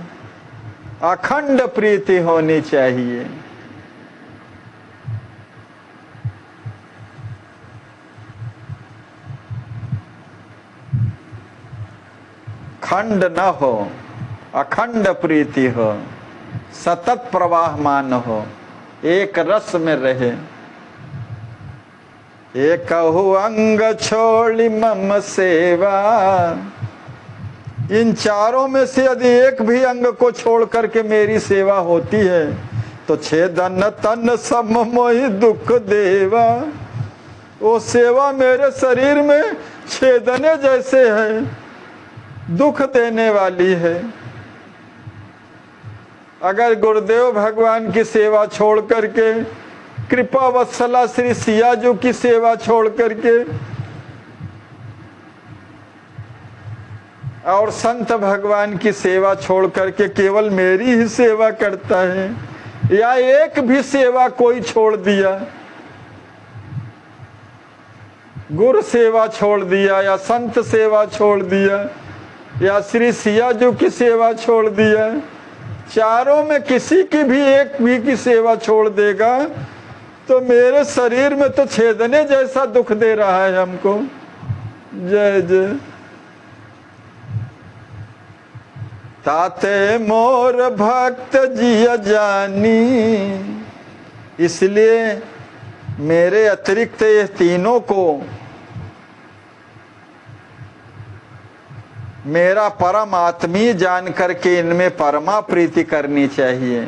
अखंड प्रीति होनी चाहिए। खंड न हो, अखंड प्रीति हो, सतत प्रवाहमान हो, एक रस में रहे। एक अंग छोड़ी मम सेवा। इन चारों में से यदि एक भी अंग को छोड़ करके मेरी सेवा होती है तो छेदन तन सम मोहि दुख देवा। वो सेवा मेरे शरीर में छेदने जैसे है, दुख देने वाली है। अगर गुरुदेव भगवान की सेवा छोड़ करके, कृपा वत्सला श्री सियाजू की सेवा छोड़ करके और संत भगवान की सेवा छोड़ करके केवल मेरी ही सेवा करता है, या एक भी सेवा कोई छोड़ दिया, गुरु सेवा छोड़ दिया या संत सेवा छोड़ दिया या श्री सियाजू की सेवा छोड़ दिया, चारों में किसी की भी एक भी की सेवा छोड़ देगा तो मेरे शरीर में तो छेदने जैसा दुख दे रहा है हमको। जय जय। ताते मोर भक्त जिया जानी। इसलिए मेरे अतिरिक्त ये तीनों को मेरा परम आत्मीय जान करके इनमें परमा प्रीति करनी चाहिए।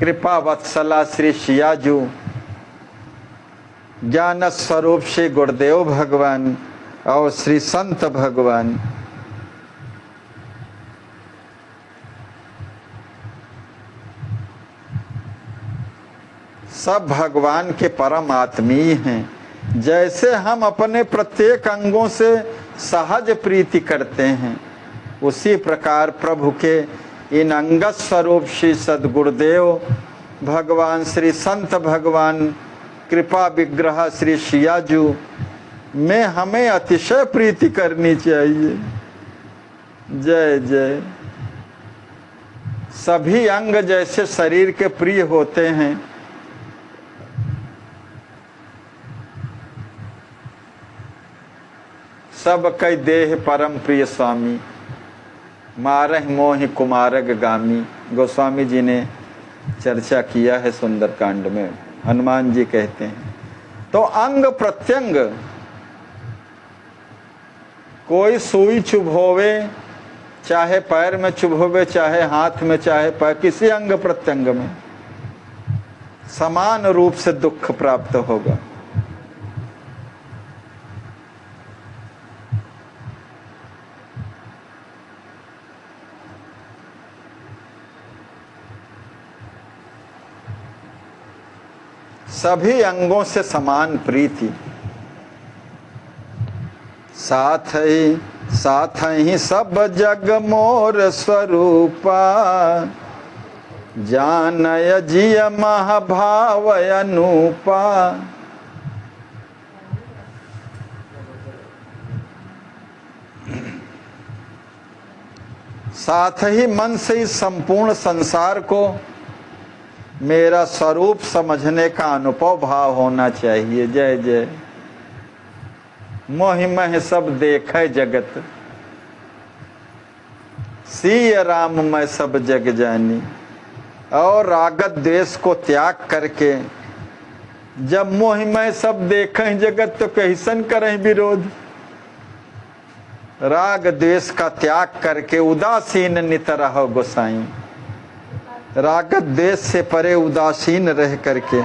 कृपा वत्सला श्री सियाजू, ज्ञान स्वरूप श्री गुरुदेव भगवान और श्री संत भगवान। सब भगवान के परम आत्मीय हैं। जैसे हम अपने प्रत्येक अंगों से सहज प्रीति करते हैं, उसी प्रकार प्रभु के इन अंगत स्वरूप श्री सद्गुरुदेव भगवान, श्री संत भगवान, कृपा विग्रह श्री सियाजू में हमें अतिशय प्रीति करनी चाहिए। जय जय। सभी अंग जैसे शरीर के प्रिय होते हैं, सब कई देह परम प्रिय स्वामी, मारह मोहि कुमारग गामी। गोस्वामी जी ने चर्चा किया है सुंदरकांड में। हनुमान जी कहते हैं तो अंग प्रत्यंग, कोई सुई चुभोवे, चाहे पैर में चुभोवे, चाहे हाथ में, चाहे पैर, किसी अंग प्रत्यंग में समान रूप से दुख प्राप्त होगा। सभी अंगों से समान प्रीति। साथ ही सब जग मोर स्वरूपा, जानय जिय महाभाव अनूपा। साथ ही मन से इस संपूर्ण संसार को मेरा स्वरूप समझने का अनुभव भाव होना चाहिए। जय जय। मोहि मह सब देखे जगत, सिय राम मैं सब जग जानी। और रागत द्वेष को त्याग करके जब मोहि मह सब देखें जगत तो कैसन करें विरोध। राग द्वेष का त्याग करके उदासीन नित रहो गोसाई। रागत द्वेष से परे उदासीन रह करके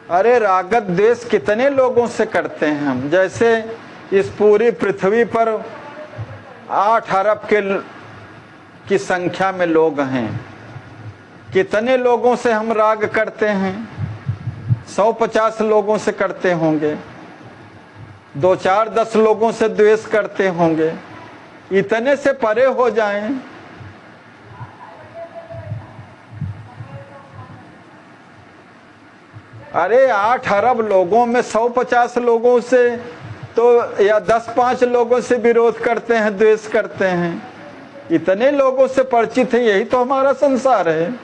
अरे रागत द्वेष कितने लोगों से करते हैं हम। जैसे इस पूरी पृथ्वी पर 8 अरब की संख्या में लोग हैं, कितने लोगों से हम राग करते हैं? 150 लोगों से करते होंगे, 2 4 10 लोगों से द्वेष करते होंगे। इतने से परे हो जाएं। अरे 8 अरब लोगों में 150 लोगों से तो या 10-5 लोगों से विरोध करते हैं, द्वेष करते हैं। इतने लोगों से परिचित हैं, यही तो हमारा संसार है।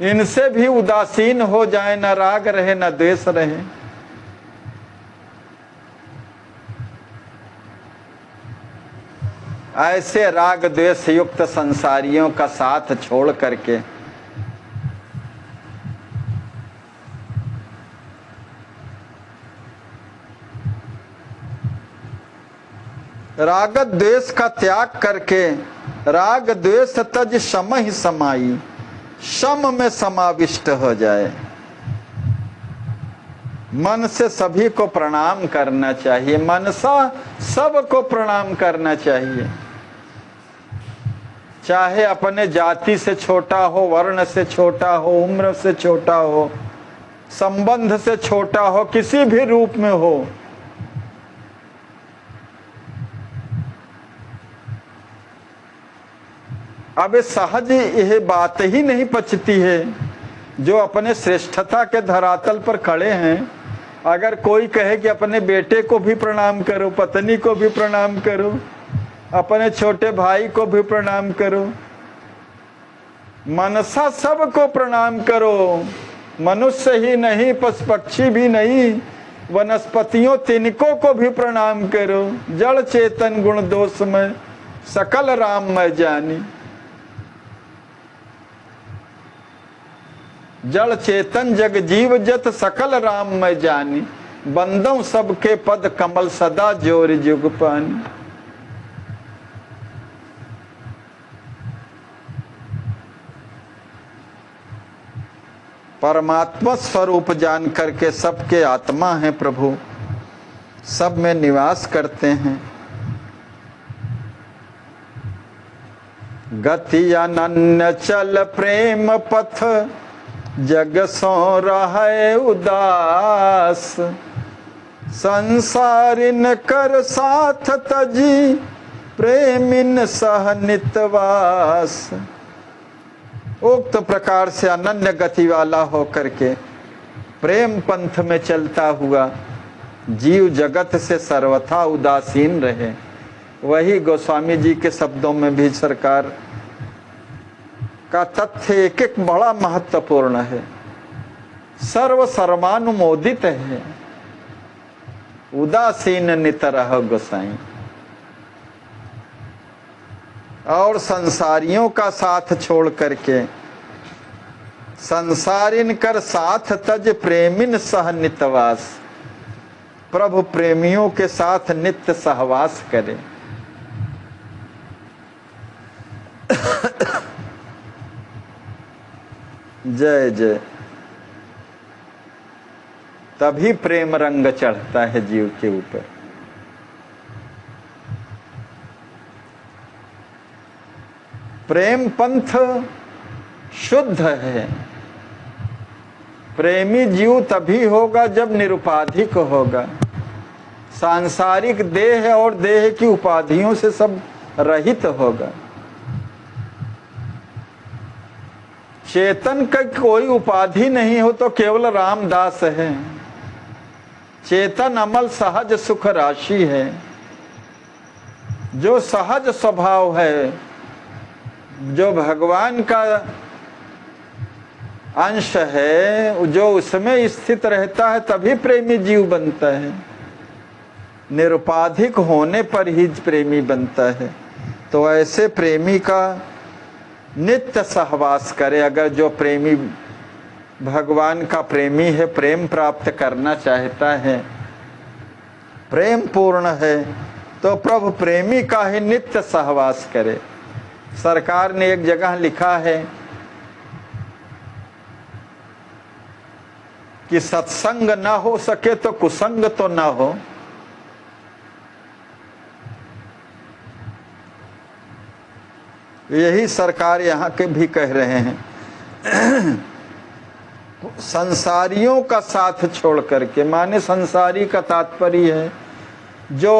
इनसे भी उदासीन हो जाए, न राग रहे न द्वेष रहे। ऐसे राग द्वेष युक्त संसारियों का साथ छोड़ करके राग द्वेष का त्याग करके राग द्वेष तज सम ही समाई, सम में समाविष्ट हो जाए। मन से सभी को प्रणाम करना चाहिए, मनसा सबको प्रणाम करना चाहिए, चाहे अपने जाति से छोटा हो, वर्ण से छोटा हो, उम्र से छोटा हो, संबंध से छोटा हो, किसी भी रूप में हो। अब सहज यह बात ही नहीं पचती है, जो अपने श्रेष्ठता के धरातल पर खड़े हैं, अगर कोई कहे कि अपने बेटे को भी प्रणाम करो, पत्नी को भी प्रणाम करो, अपने छोटे भाई को भी प्रणाम करो, मनसा सबको प्रणाम करो, मनुष्य ही नहीं, पशु पक्षी भी नहीं, वनस्पतियों तिनको को भी प्रणाम करो। जड़ चेतन गुण दोष में सकल राम मैं जानी, जड़ चेतन जग जीव जत सकल राम मैं जानी, बंदों सबके पद कमल सदा जोर जुग पानी। परमात्मा स्वरूप जान करके सबके आत्मा है प्रभु, सब में निवास करते हैं। गति अनन्य चल प्रेम पथ, जग सो रहे उदास, संसारिन कर साथ तजी, प्रेमिन सह नितवास। उक्त प्रकार से अनन्य गति वाला होकर के प्रेम पंथ में चलता हुआ जीव जगत से सर्वथा उदासीन रहे। वही गोस्वामी जी के शब्दों में भी सरकार का तथ्य एक एक बड़ा महत्वपूर्ण है, सर्व सर्वानुमोदित है। उदासीन नित रहो गोसाई, और संसारियों का साथ छोड़ करके संसारिन कर साथ तज, प्रेमिन सह नितवास। प्रभु प्रेमियों के साथ नित्य सहवास करे। जय जय। तभी प्रेम रंग चढ़ता है जीव के ऊपर। प्रेम पंथ शुद्ध है। प्रेमी जीव तभी होगा जब निरुपाधिक होगा, सांसारिक देह और देह की उपाधियों से सब रहित होगा। चेतन का कोई उपाधि नहीं हो तो केवल रामदास है। चेतन अमल सहज सुख राशि है। जो सहज स्वभाव है, जो भगवान का अंश है, जो उसमें स्थित रहता है, तभी प्रेमी जीव बनता है। निरुपाधिक होने पर ही प्रेमी बनता है। तो ऐसे प्रेमी का नित्य सहवास करे। अगर जो प्रेमी भगवान का प्रेमी है, प्रेम प्राप्त करना चाहता है, प्रेम पूर्ण है, तो प्रभु प्रेमी का ही नित्य सहवास करे। सरकार ने एक जगह लिखा है कि सत्संग ना हो सके तो कुसंग तो ना हो। यही सरकार यहाँ के भी कह रहे हैं। संसारियों का साथ छोड़ करके, माने संसारी का तात्पर्य है जो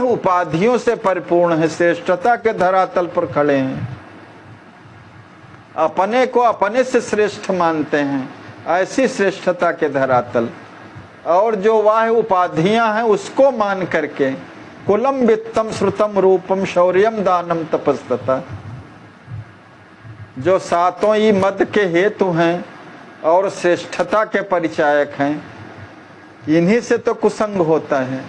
उपाधियों से परिपूर्ण है, श्रेष्ठता के धरातल पर खड़े हैं, अपने को अपने से श्रेष्ठ मानते हैं, ऐसी श्रेष्ठता के धरातल, और जो वह उपाधियां हैं उसको मान करके कुलम वित्तम श्रुतम रूपम शौर्यम दानम तपस्तता, जो सातों ही मद के हेतु हैं और श्रेष्ठता के परिचायक हैं, इन्हीं से तो कुसंग होता है।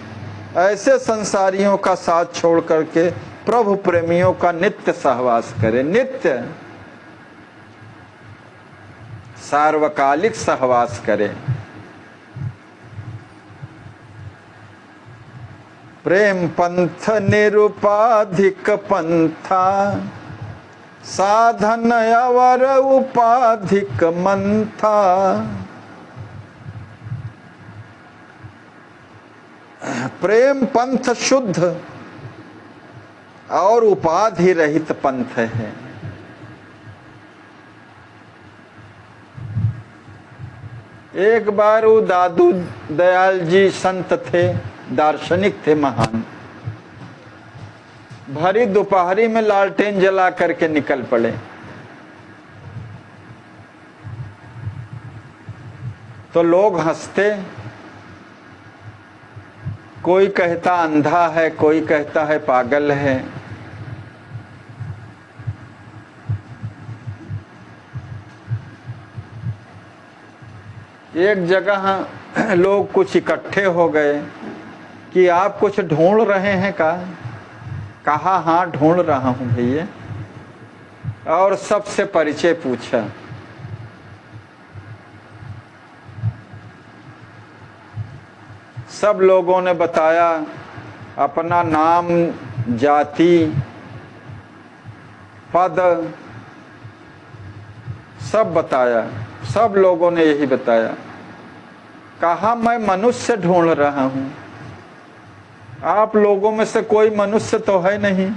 ऐसे संसारियों का साथ छोड़ करके प्रभु प्रेमियों का नित्य सहवास करे, नित्य सार्वकालिक सहवास करे। प्रेम पंथ निरुपाधिक पंथा, साधन अवर उपाधिक मंथा। प्रेम पंथ शुद्ध और उपाधि रहित पंथ है। एक बार वो दादू दयाल जी संत थे, दार्शनिक थे महान, भरी दोपहरी में लालटेन जला करके निकल पड़े। तो लोग हंसते, कोई कहता अंधा है, कोई कहता है पागल है। एक जगह लोग कुछ इकट्ठे हो गए कि आप कुछ ढूंढ रहे हैं का? कहा हाँ ढूंढ रहा हूं भैया। और सबसे परिचय पूछा। सब लोगों ने बताया अपना नाम, जाति, पद सब बताया। सब लोगों ने यही बताया। कहा मैं मनुष्य ढूंढ रहा हूं। आप लोगों में से कोई मनुष्य तो है नहीं।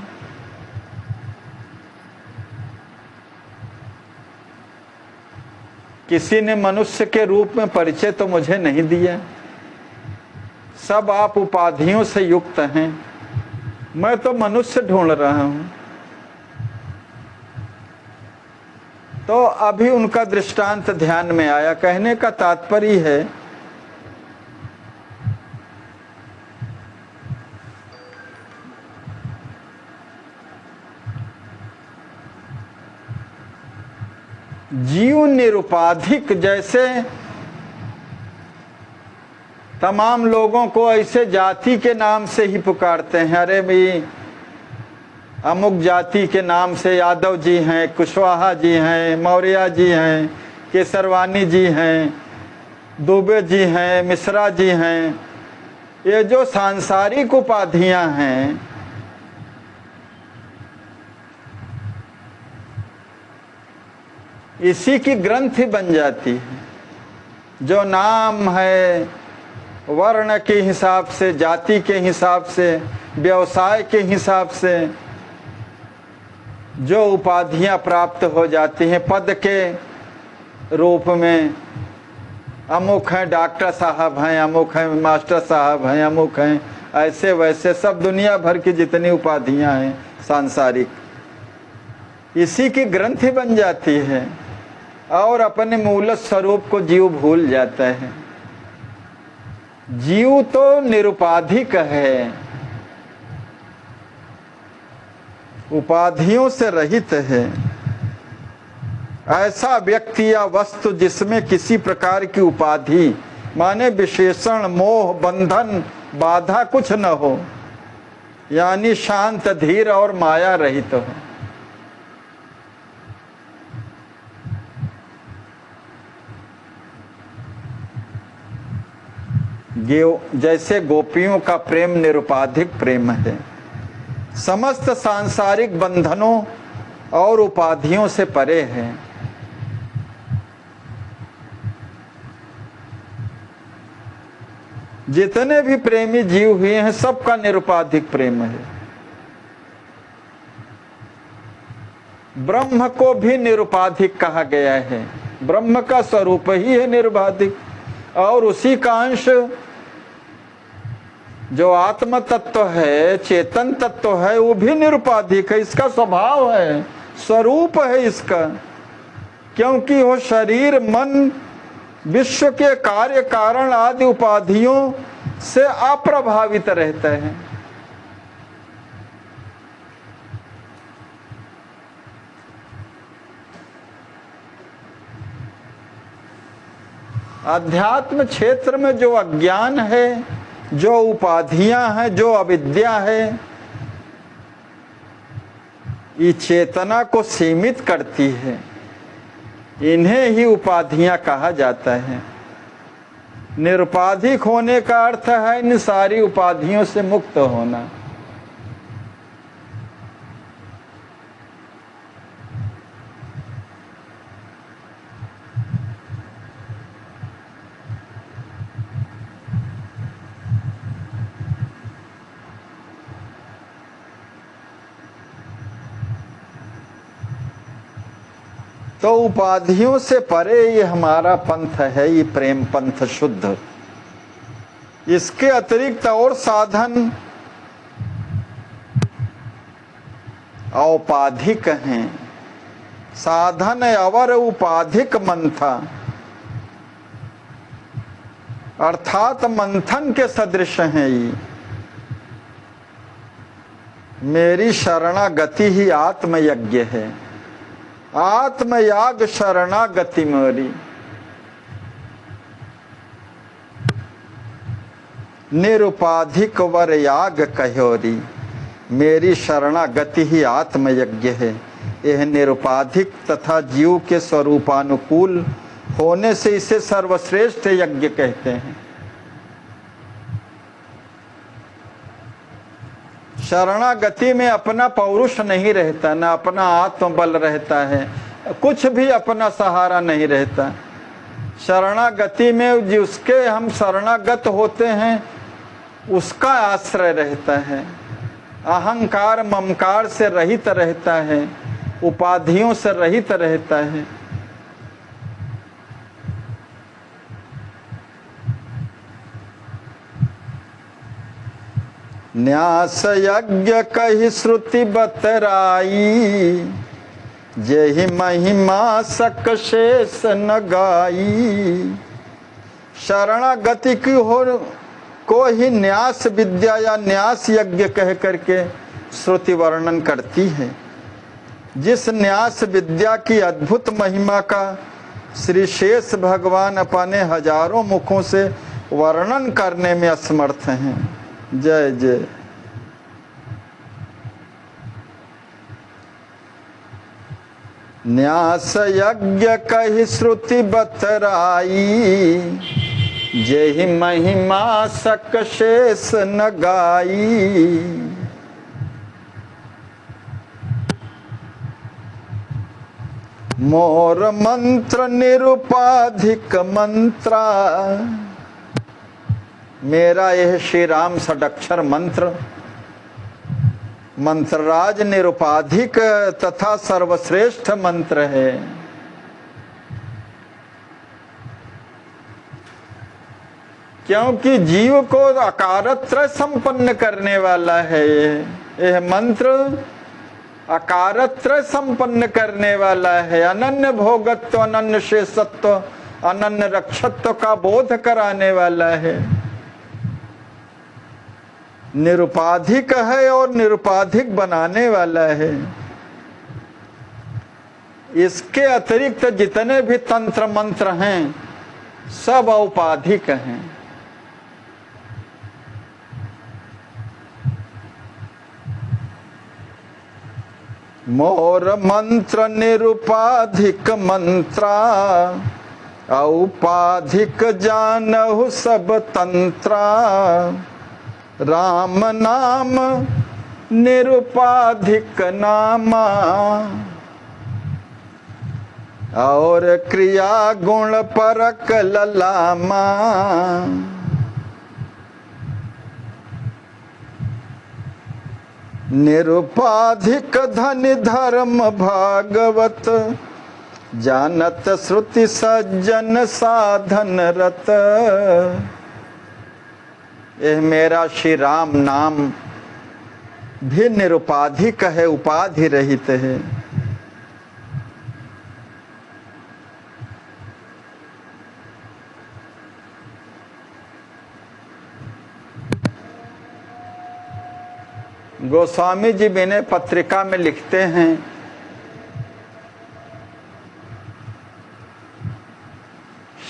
किसी ने मनुष्य के रूप में परिचय तो मुझे नहीं दिया। सब आप उपाधियों से युक्त हैं। मैं तो मनुष्य ढूंढ रहा हूं। तो अभी उनका दृष्टांत ध्यान में आया। कहने का तात्पर्य है जीव निरुपाधिक, जैसे तमाम लोगों को ऐसे जाति के नाम से ही पुकारते हैं। अरे भाई अमुक जाति के नाम से यादव जी हैं, कुशवाहा जी हैं, मौर्य जी हैं, केसरवानी जी हैं, दुबे जी हैं, मिश्रा जी हैं। ये जो सांसारिक उपाधियां हैं, इसी की ग्रंथि बन जाती है। जो नाम है वर्ण के हिसाब से, जाति के हिसाब से, व्यवसाय के हिसाब से जो उपाधियां प्राप्त हो जाती हैं, पद के रूप में अमुक हैं डॉक्टर साहब हैं, अमुक हैं मास्टर साहब हैं, अमुक हैं, ऐसे वैसे सब दुनिया भर की जितनी उपाधियां हैं सांसारिक, इसी की ग्रंथि बन जाती है और अपने मूल स्वरूप को जीव भूल जाता है। जीव तो निरुपाधिक है, उपाधियों से रहित है। ऐसा व्यक्ति या वस्तु जिसमें किसी प्रकार की उपाधि माने विशेषण, मोह, बंधन, बाधा कुछ न हो, यानी शांत, धीर और माया रहित हो। जैसे गोपियों का प्रेम निरुपाधिक प्रेम है, समस्त सांसारिक बंधनों और उपाधियों से परे है। जितने भी प्रेमी जीव हुए हैं सबका निरुपाधिक प्रेम है। ब्रह्म को भी निरुपाधिक कहा गया है। ब्रह्म का स्वरूप ही है निरुपाधिक, और उसी का अंश जो आत्म तत्व है, चेतन तत्व है, वो भी निरुपाधिक है। इसका स्वभाव है, स्वरूप है इसका, क्योंकि वो शरीर, मन, विश्व के कार्य कारण आदि उपाधियों से अप्रभावित रहता है। अध्यात्म क्षेत्र में जो अज्ञान है, जो उपाधियां हैं, जो अविद्या है, ये चेतना को सीमित करती है। इन्हें ही उपाधियां कहा जाता है। निरुपाधिक होने का अर्थ है इन सारी उपाधियों से मुक्त होना। तो उपाधियों से परे ये हमारा पंथ है, ये प्रेम पंथ शुद्ध। इसके अतिरिक्त और साधन औपाधिक हैं। साधन अवर उपाधिक मंथा, अर्थात मंथन के सदृश हैं ये। मेरी शरणागति ही आत्मयज्ञ है। आत्मयाग शरणागति मोरी। निरुपाधिक वर याग कहोरी। मेरी शरणागति ही आत्मयज्ञ है। यह निरुपाधिक तथा जीव के स्वरूपानुकूल होने से इसे सर्वश्रेष्ठ यज्ञ कहते हैं। शरणागति में अपना पौरुष नहीं रहता, ना अपना आत्मबल रहता है, कुछ भी अपना सहारा नहीं रहता। शरणागति में जिसके हम शरणागत होते हैं उसका आश्रय रहता है। अहंकार ममकार से रहित रहता है, उपाधियों से रहित रहता है। न्यास यज्ञ कही श्रुति बतराई, जेहि महिमा सक शेष न गाई। शरणागति की हो को ही न्यास विद्या या न्यास यज्ञ कह करके श्रुति वर्णन करती है। जिस न्यास विद्या की अद्भुत महिमा का श्री शेष भगवान अपने हजारों मुखों से वर्णन करने में असमर्थ हैं। जय जय। न्यास यज्ञ कही श्रुति बतराई, जेहि महिमा सक शेष न गाई। मोर मंत्र निरुपाधिक मंत्रा। मेरा यह श्री राम षडक्षर मंत्र मंत्रराज निरुपाधिक तथा सर्वश्रेष्ठ मंत्र है। क्योंकि जीव को अकारत्रय संपन्न करने वाला है। यह मंत्र अकारत्रय संपन्न करने वाला है। अनन्य भोगत्व, अनन्य शेषत्व, अनन्य रक्षत्व का बोध कराने वाला है। निरुपाधिक है और निरुपाधिक बनाने वाला है। इसके अतिरिक्त जितने भी तंत्र मंत्र हैं सब औपाधिक हैं। मोर मंत्र निरुपाधिक मंत्रा, औपाधिक जानहु सब तंत्रा। राम नाम निरुपाधिक नामा, और क्रिया गुण परक ललामा। निरुपाधिक धन धर्म भागवत, जानत श्रुति सज्जन साधन रत। यह मेरा श्री राम नाम भी निरुपाधिक है, उपाधि रहित है। गोस्वामी जी विनय पत्रिका में लिखते हैं,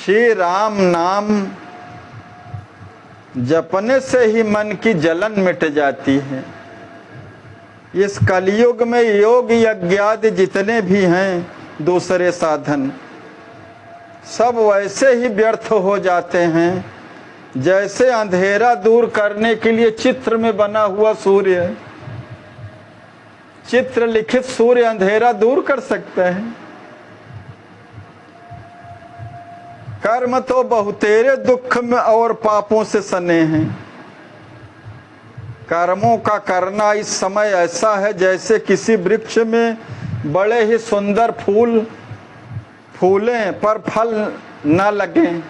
श्री राम नाम जपने से ही मन की जलन मिट जाती है। इस कलयुग में योग यज्ञादि जितने भी हैं दूसरे साधन, सब वैसे ही व्यर्थ हो जाते हैं जैसे अंधेरा दूर करने के लिए चित्र में बना हुआ सूर्य, चित्र लिखित सूर्य अंधेरा दूर कर सकता है। कर्म तो बहुतेरे दुख में और पापों से सने हैं। कर्मों का करना इस समय ऐसा है जैसे किसी वृक्ष में बड़े ही सुंदर फूल फूलें पर फल न लगें।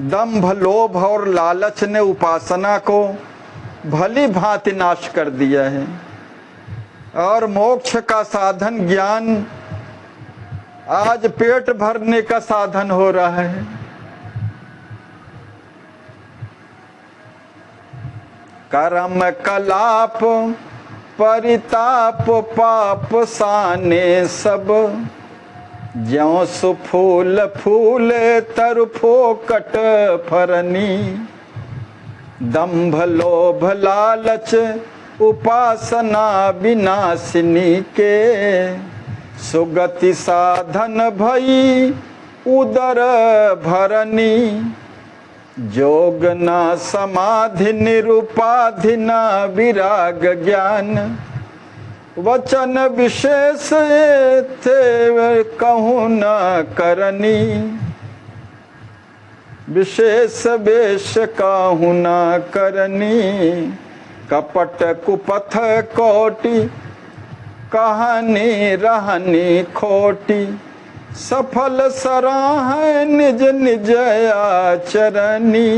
दंभ, लोभ और लालच ने उपासना को भली भांति नाश कर दिया है और मोक्ष का साधन ज्ञान आज पेट भरने का साधन हो रहा है। कर्म कलाप परिताप पाप साने सब, ज्यों सुफूल फूल तरु फोकट फरनी। दंभ लोभ लालच उपासना विनाशिनी के, सुगति साधन भई उदर भरनी। जोग न समाधि निरुपाधि न विराग ज्ञान, वचन विशेष थे कहूँ न करनी। विशेष वेश कहूँ न करनी, कपट कुपथ कोटि कहानी रहनी खोटी। सफल सराह निज निज आचरणी।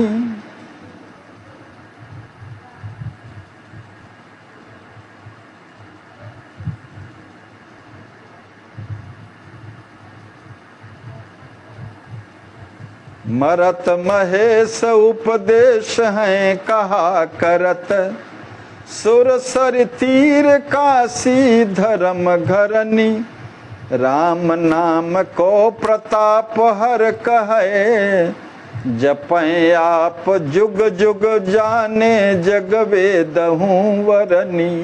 मरत महेश उपदेश हैं कहा करत, सुर सर तीर काशी धर्म घरनी। राम नाम को प्रताप हर कहे, जपै आप जुग जुग जाने जग वेदहूँ वरनी।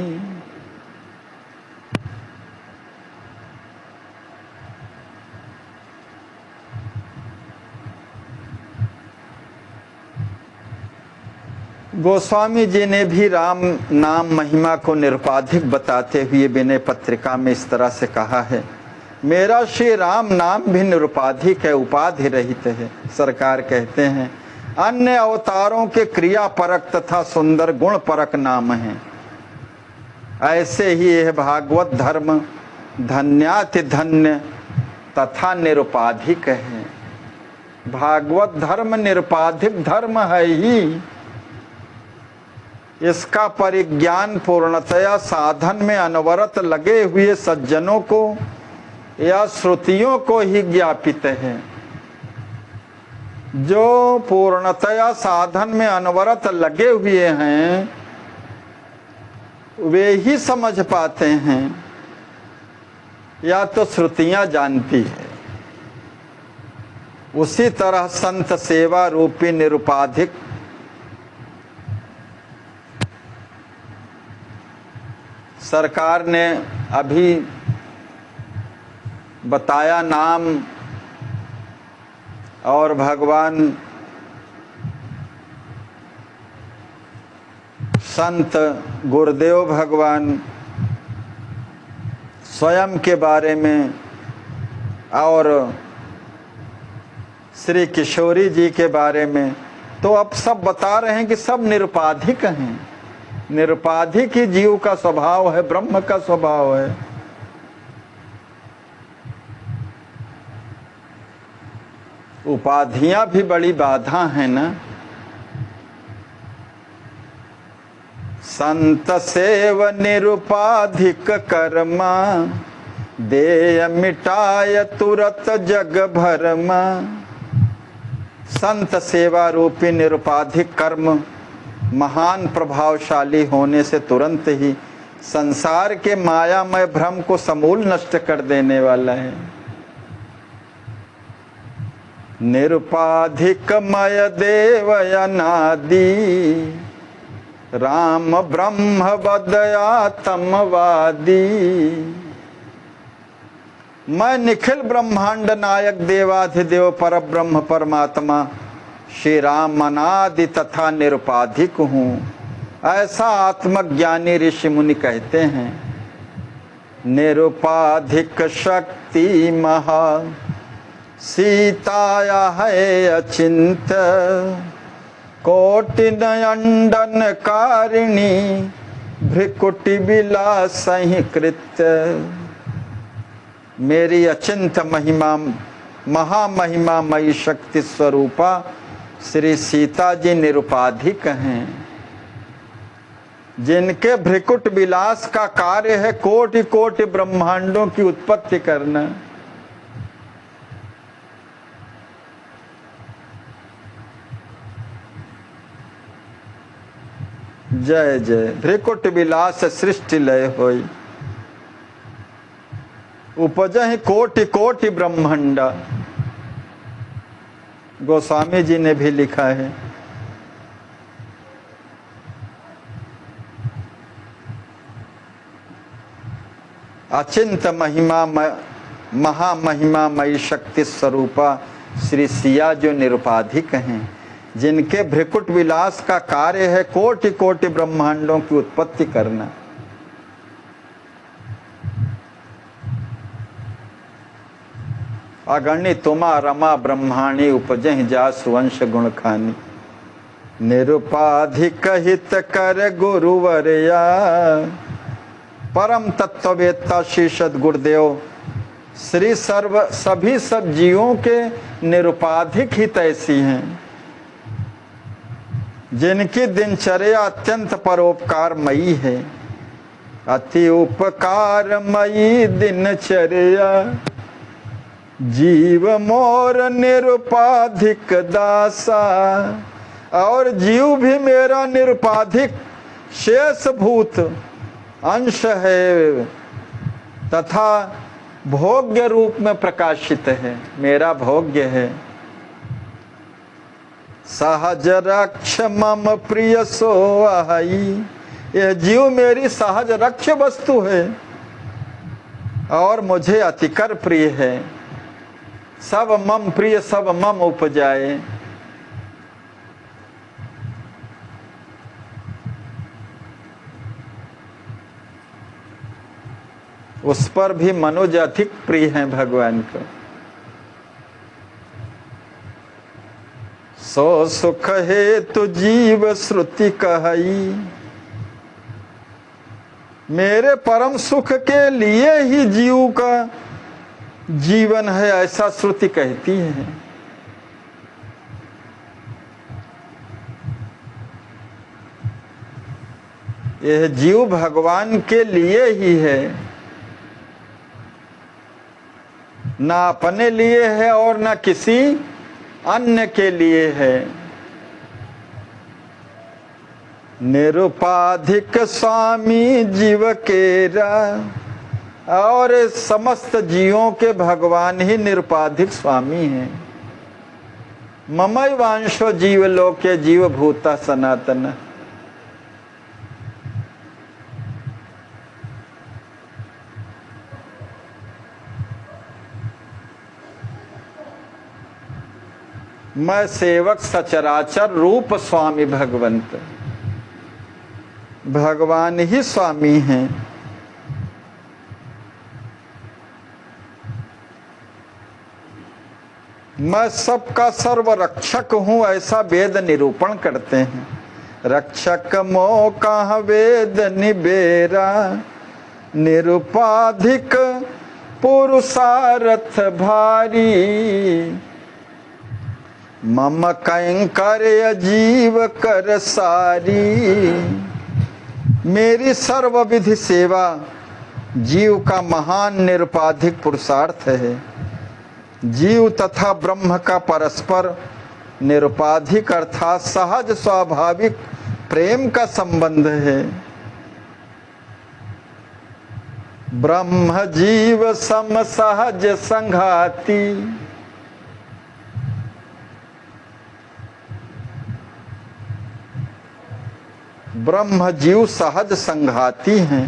गोस्वामी जी ने भी राम नाम महिमा को निरुपाधिक बताते हुए विनय पत्रिका में इस तरह से कहा है, मेरा श्री राम नाम भी निरुपाधिक है, उपाधि रहित है। सरकार कहते हैं अन्य अवतारों के क्रिया परक तथा सुंदर गुण परक नाम है, ऐसे ही यह भागवत धर्म धन्याति धन्य तथा निरुपाधिक है। भागवत धर्म निरुपाधिक धर्म है ही, इसका परिज्ञान पूर्णतया साधन में अनवरत लगे हुए सज्जनों को या श्रुतियों को ही ज्ञापित है। जो पूर्णतया साधन में अनवरत लगे हुए हैं वे ही समझ पाते हैं या तो श्रुतियां जानती है। उसी तरह संत सेवा रूपी निरुपाधिक सरकार ने अभी बताया नाम और भगवान संत गुरुदेव भगवान स्वयं के बारे में और श्री किशोरी जी के बारे में, तो अब सब बता रहे हैं कि सब निरुपाधिक हैं। निरुपाधिक ही जीव का स्वभाव है, ब्रह्म का स्वभाव है। उपाधियां भी बड़ी बाधा है ना। संत सेव निरुपाधिक कर्मा, देय मिटाय तुरत जग भरमा। संत सेवा रूपी निरुपाधिक कर्म महान प्रभावशाली होने से तुरंत ही संसार के मायामय भ्रम को समूल नष्ट कर देने वाला है। निरुपाधिक मय देव अनादि, राम ब्रह्म बदयातमवादी। मैं निखिल ब्रह्मांड नायक देवाधिदेव पर ब्रह्म परमात्मा श्री राम अनादि तथा निरुपाधिक हूँ, ऐसा आत्मज्ञानी ऋषि मुनि कहते हैं। निरुपाधिक शक्ति महा सीताया है अचिंत, कोटि नयंडन कारिणी भ्रिकुटि विलास कृत। मेरी अचिंत महिमा महामहिमा मई शक्ति स्वरूपा श्री सीता जी निरुपाधिक हैं, जिनके भ्रिकुट विलास का कार्य है कोटि कोटि ब्रह्मांडों की उत्पत्ति करना। जय जय भ्रिकुट विलास सृष्टि लय होई, उपजहि कोटि कोटि ब्रह्मांडा। गोस्वामी जी ने भी लिखा है। अचिंत महिमा महामहिमा मई शक्ति स्वरूपा श्री सिया जो निरुपाधिक हैं, जिनके भ्रिकुट विलास का कार्य है कोटि कोटि ब्रह्मांडों की उत्पत्ति करना। अगणि तुमा रमा ब्रह्माणी उपजहि जासु वंश गुण खानी। निरुपाधिक हित कर गुरुवरया, परम तत्ववेत्ता श्री सद्गुरुदेव श्री सभी सब जीवों के निरुपाधिक हित ऐसी हैं, जिनकी दिनचर्या अत्यंत परोपकारमयी है। अति उपकारमयी दिनचर्या, जीव मोर निरुपाधिक दासा। और जीव भी मेरा निरुपाधिक शेष भूत अंश है तथा भोग्य रूप में प्रकाशित है, मेरा भोग्य है। सहज रक्ष मम प्रिय सोहाई, यह जीव मेरी सहज रक्ष वस्तु है और मुझे अतिकर प्रिय है। सब मम प्रिय सब मम उपजाए। उस पर भी मनुज अधिक प्रिय है भगवान को। सो सुख हेतु जीव श्रुति कहई, मेरे परम सुख के लिए ही जीव का जीवन है, ऐसा श्रुति कहती है। यह जीव भगवान के लिए ही है, ना अपने लिए है और ना किसी अन्य के लिए है। निरुपाधिक स्वामी जीव केरा, और समस्त जीवों के भगवान ही निरुपाधिक स्वामी हैं। ममई वांशो जीव लोके जीव भूता सनातन। मैं सेवक सचराचर रूप स्वामी भगवंत, भगवान ही स्वामी हैं। मैं सबका सर्व रक्षक हूं, ऐसा वेद निरूपण करते हैं। रक्षक मोह कह वेद निबेरा, निरुपाधिक पुरुषार्थ भारी। मम कैंकर्य जीव कर सारी, मेरी सर्वविधि सेवा जीव का महान निरुपाधिक पुरुषार्थ है। जीव तथा ब्रह्म का परस्पर निरुपाधिक अर्थात सहज स्वाभाविक प्रेम का संबंध है। ब्रह्म जीव सम सहज संघाती, ब्रह्म जीव सहज संघाती हैं।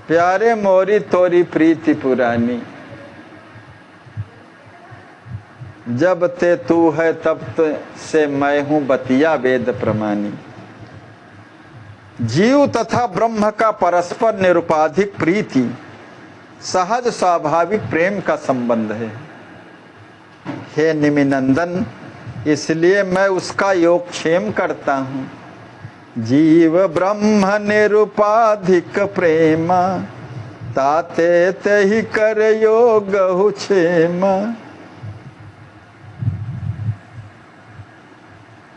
प्यारे मोरी तोरी प्रीति पुरानी, जब ते तू है तब से मैं हूं बतिया वेद प्रमाणी। जीव तथा ब्रह्म का परस्पर निरुपाधिक प्रीति सहज स्वाभाविक प्रेम का संबंध है। हे निमिनंदन, इसलिए मैं उसका योगक्षेम करता हूँ। जीव ब्रह्म निरुपाधिक प्रेमा, ताते ते ही कर योग क्षेमा।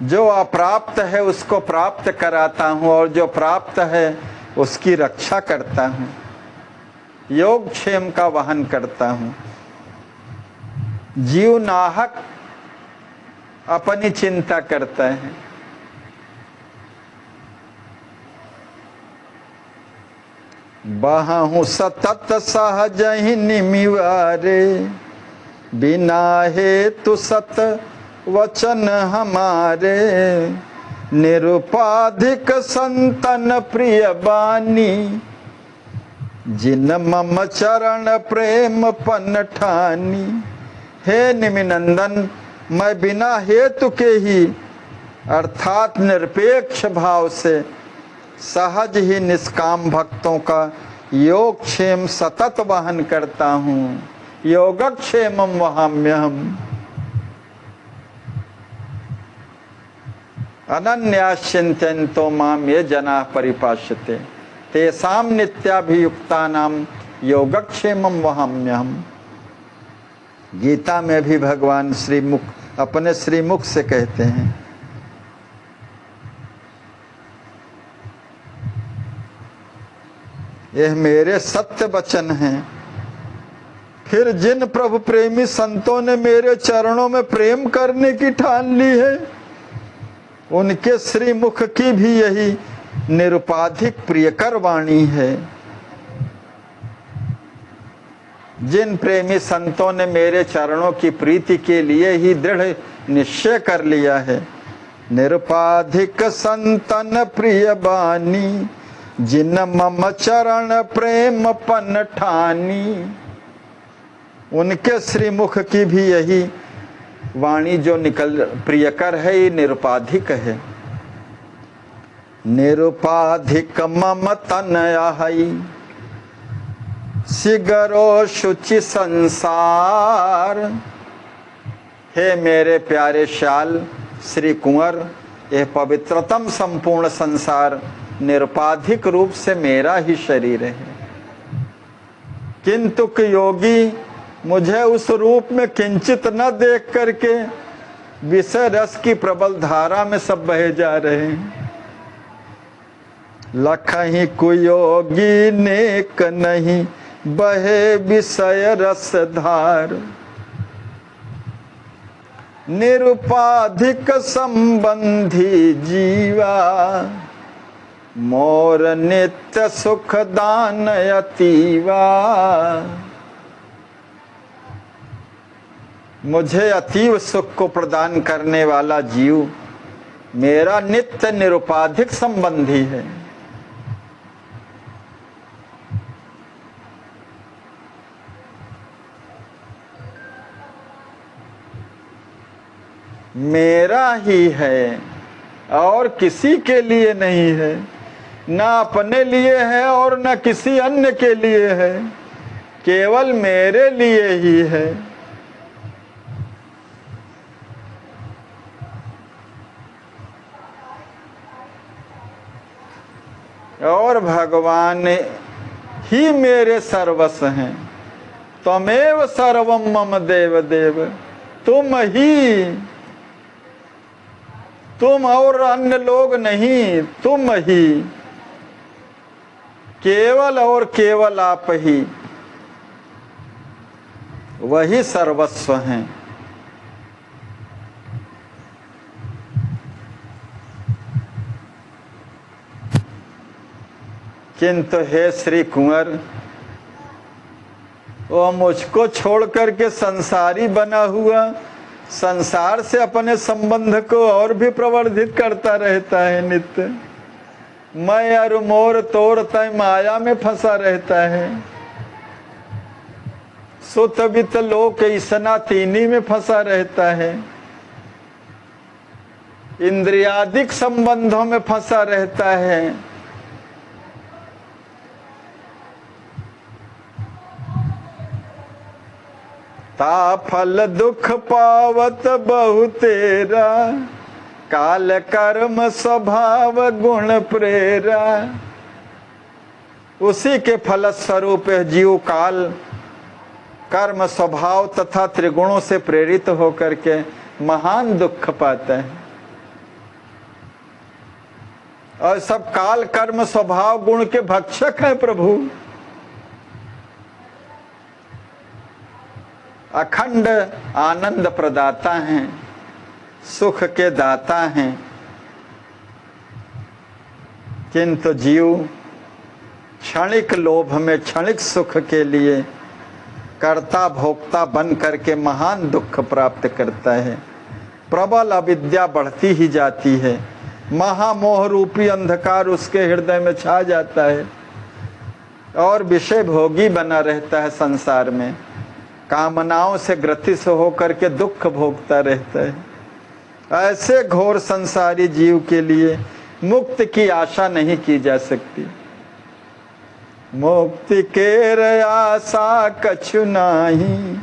जो अप्राप्त है उसको प्राप्त कराता हूँ और जो प्राप्त है उसकी रक्षा करता हूँ, योगक्षेम का वहन करता हूँ। जीव नाहक अपनी चिंता करता है। बाहु सतत सहज ही निमिवारे, बिना हेतु सत वचन हमारे। निरुपाधिक संतन प्रिय बानी, जिन मम चरण प्रेम पन ठानी। हे निमिनंदन, मैं बिना हेतु के ही अर्थात निरपेक्ष भाव से सहज ही निष्काम भक्तों का योगक्षेम सतत वहन करता हूँ। योगक्षेमम वहाम्यहम्। अनन्याश्चिन्तयन्तो माम ये जना परिपाश्यते, तेषां नित्याभियुक्तानां योगक्षेमम वहाम्यहम्। गीता में भी भगवान श्रीमुख अपने श्रीमुख से कहते हैं, यह मेरे सत्य वचन हैं। फिर जिन प्रभु प्रेमी संतों ने मेरे चरणों में प्रेम करने की ठान ली है, उनके श्रीमुख की भी यही निरुपाधिक प्रियकर वाणी है। जिन प्रेमी संतों ने मेरे चरणों की प्रीति के लिए ही दृढ़ निश्चय कर लिया है, निरुपाधिक संतन प्रिय बानी, जिन मम चरण प्रेम पन ठानी। उनके श्रीमुख की भी यही वाणी जो निकल प्रियकर है, ये निरुपाधिक है। निरुपाधिक मम तनयाहै, सिगरो शुचि संसार। हे मेरे प्यारे श्याल श्री कुंवर, यह पवित्रतम संपूर्ण संसार निरुपाधिक रूप से मेरा ही शरीर है। किंतु योगी मुझे उस रूप में किंचित न देख करके विषय रस की प्रबल धारा में सब बहे जा रहे हैं। लखहि कुयोगी नेक नहीं, बहे विषय रस धार। निरुपाधिक संबंधी जीवा, मोर नित्य सुख दान अतीवा। मुझे अतीव सुख को प्रदान करने वाला जीव मेरा नित्य निरुपाधिक संबंधी है। मेरा ही है और किसी के लिए नहीं है, ना अपने लिए है और न किसी अन्य के लिए है, केवल मेरे लिए ही है। और भगवान ही मेरे सर्वस्व हैं। त्वमेव सर्वम मम देव देव। तुम और अन्य लोग नहीं, तुम ही, केवल और केवल आप ही, वही सर्वस्व हैं। किंतु हे श्री कुंवर, वो मुझको छोड़ करके संसारी बना हुआ संसार से अपने संबंध को और भी प्रवर्धित करता रहता है नित्य। मैं और मोर तोर तय माया में फंसा रहता है। सुत वित लोक इसना तीनी में फंसा रहता है। इंद्रियादिक संबंधों में फंसा रहता है। ता फल दुख पावत बहुतेरा, काल कर्म स्वभाव गुण प्रेरा। उसी के फल स्वरूप जीव काल कर्म स्वभाव तथा त्रिगुणों से प्रेरित होकर के महान दुख पाता है। और सब काल कर्म स्वभाव गुण के भक्षक हैं प्रभु। अखंड आनंद प्रदाता हैं, सुख के दाता हैं, किंतु जीव क्षणिक लोभ में क्षणिक सुख के लिए कर्ता भोक्ता बन करके महान दुख प्राप्त करता है। प्रबल अविद्या बढ़ती ही जाती है। महामोह रूपी अंधकार उसके हृदय में छा जाता है और विषय भोगी बना रहता है। संसार में कामनाओं से ग्रसित होकर के दुख भोगता रहता है। ऐसे घोर संसारी जीव के लिए मुक्ति की आशा नहीं की जा सकती। मुक्ति के आशा कछु नाही,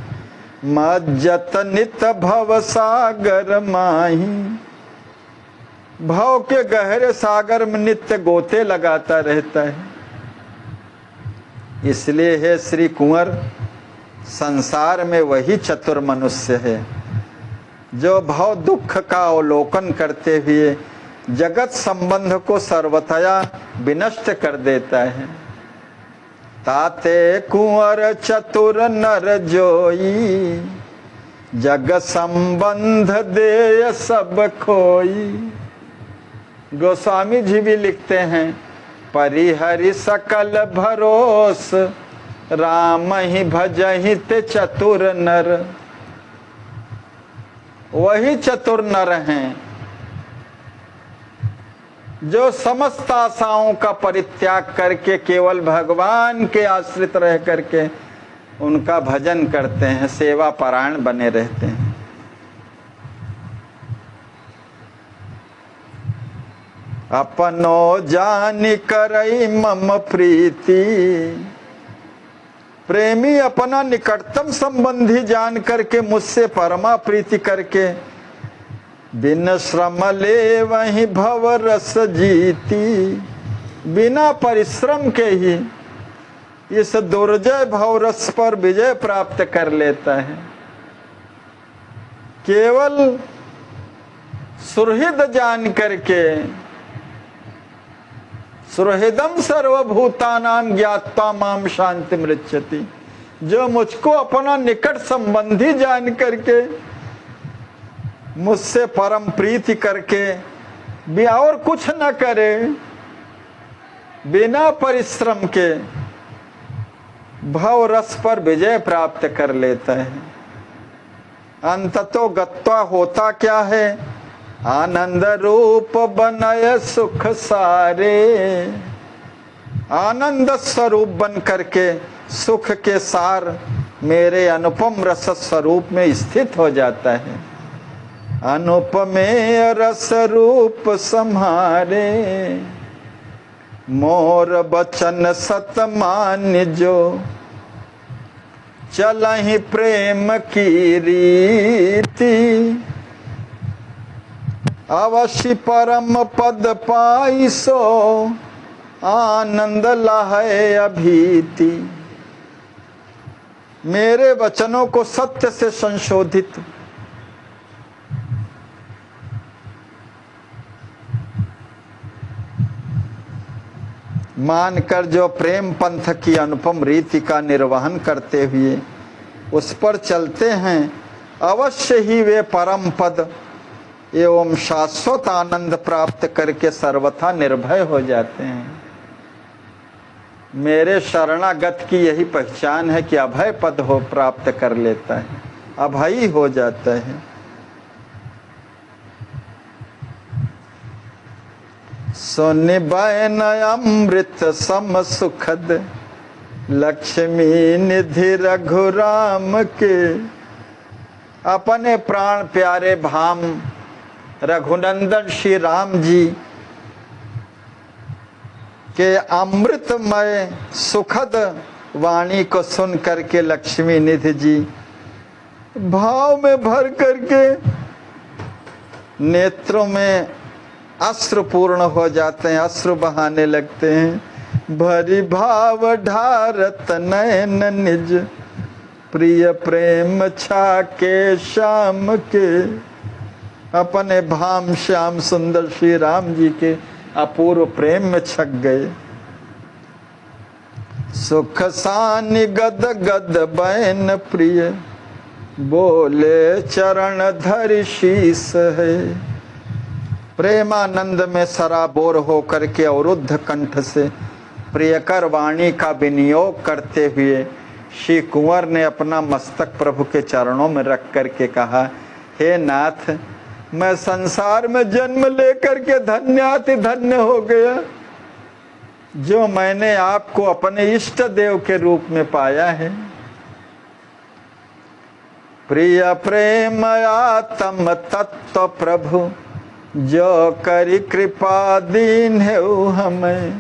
मज्जत नित भव सागर माही। भव के गहरे सागर में नित्य गोते लगाता रहता है। इसलिए है श्री कुंवर, संसार में वही चतुर मनुष्य है जो भव दुख का अवलोकन करते हुए जगत संबंध को सर्वथया विनष्ट कर देता है। ताते कुंवर चतुर नर जोई, जग संबंध देय सब खोई। गोस्वामी जी भी लिखते हैं, परिहरि सकल भरोस, राम ही भजहि ते चतुर नर। वही चतुर नर हैं जो समस्त आशाओं का परित्याग करके केवल भगवान के आश्रित रह करके उनका भजन करते हैं, सेवा परायण बने रहते हैं। अपनो जानि करई मम प्रीति। प्रेमी अपना निकटतम संबंधी जान करके मुझसे परमा प्रीति करके बिन श्रम ले वही भव रस जीती। बिना परिश्रम के ही इस दुर्जय भव रस पर विजय प्राप्त कर लेता है। केवल सुहृद जान करके, सुहृदम सर्वभूतानां ज्ञात्वा माम शांति मृच्छति। जो मुझको अपना निकट संबंधी जान करके मुझसे परम प्रीति करके भी और कुछ न करे, बिना परिश्रम के भव रस पर विजय प्राप्त कर लेता है। अंततो गत्वा होता क्या है? आनंद रूप बनय सुख सारे। आनंद स्वरूप बन करके सुख के सार मेरे अनुपम रस स्वरूप में स्थित हो जाता है। अनुपमेय रस रूप सम्हारे, मोर बचन सत मान्य जो। चलहि प्रेम की रीति, अवश्य परम पद पाई सो। आनंद लहै अभीति। मेरे वचनों को सत्य से संशोधित मानकर जो प्रेम पंथ की अनुपम रीति का निर्वहन करते हुए उस पर चलते हैं, अवश्य ही वे परम पद एवं शाश्वत आनंद प्राप्त करके सर्वथा निर्भय हो जाते हैं। मेरे शरणागत की यही पहचान है कि अभय पद हो प्राप्त कर लेता है, अभयी हो जाता है। सुन बैन अमृत सम सुखद, लक्ष्मी निधि रघुराम के। अपने प्राण प्यारे भाम रघुनंदन श्री राम जी के अमृतमय सुखद वाणी को सुन करके लक्ष्मी निधि जी भाव में भर करके नेत्रों में अश्रु पूर्ण हो जाते हैं, अश्रु बहाने लगते हैं। भरी भाव ढारत नयन निज, प्रिय प्रेम छाके श्याम के। अपने भाम श्याम सुंदर श्री राम जी के अपूर्व प्रेम में छक गए। सुख सानि गद गद बैन प्रिय, बोले चरण धरि शीस है। प्रेमानंद में सराबोर होकर के अवरुद्ध कंठ से प्रियकर वाणी का विनियोग करते हुए श्री कुंवर ने अपना मस्तक प्रभु के चरणों में रख करके कहा, हे नाथ, मैं संसार में जन्म लेकर के धन्याति धन्य हो गया, जो मैंने आपको अपने इष्ट देव के रूप में पाया है। प्रिय प्रेम आत्म तत्व प्रभु, जो करी कृपा दीन है हमें।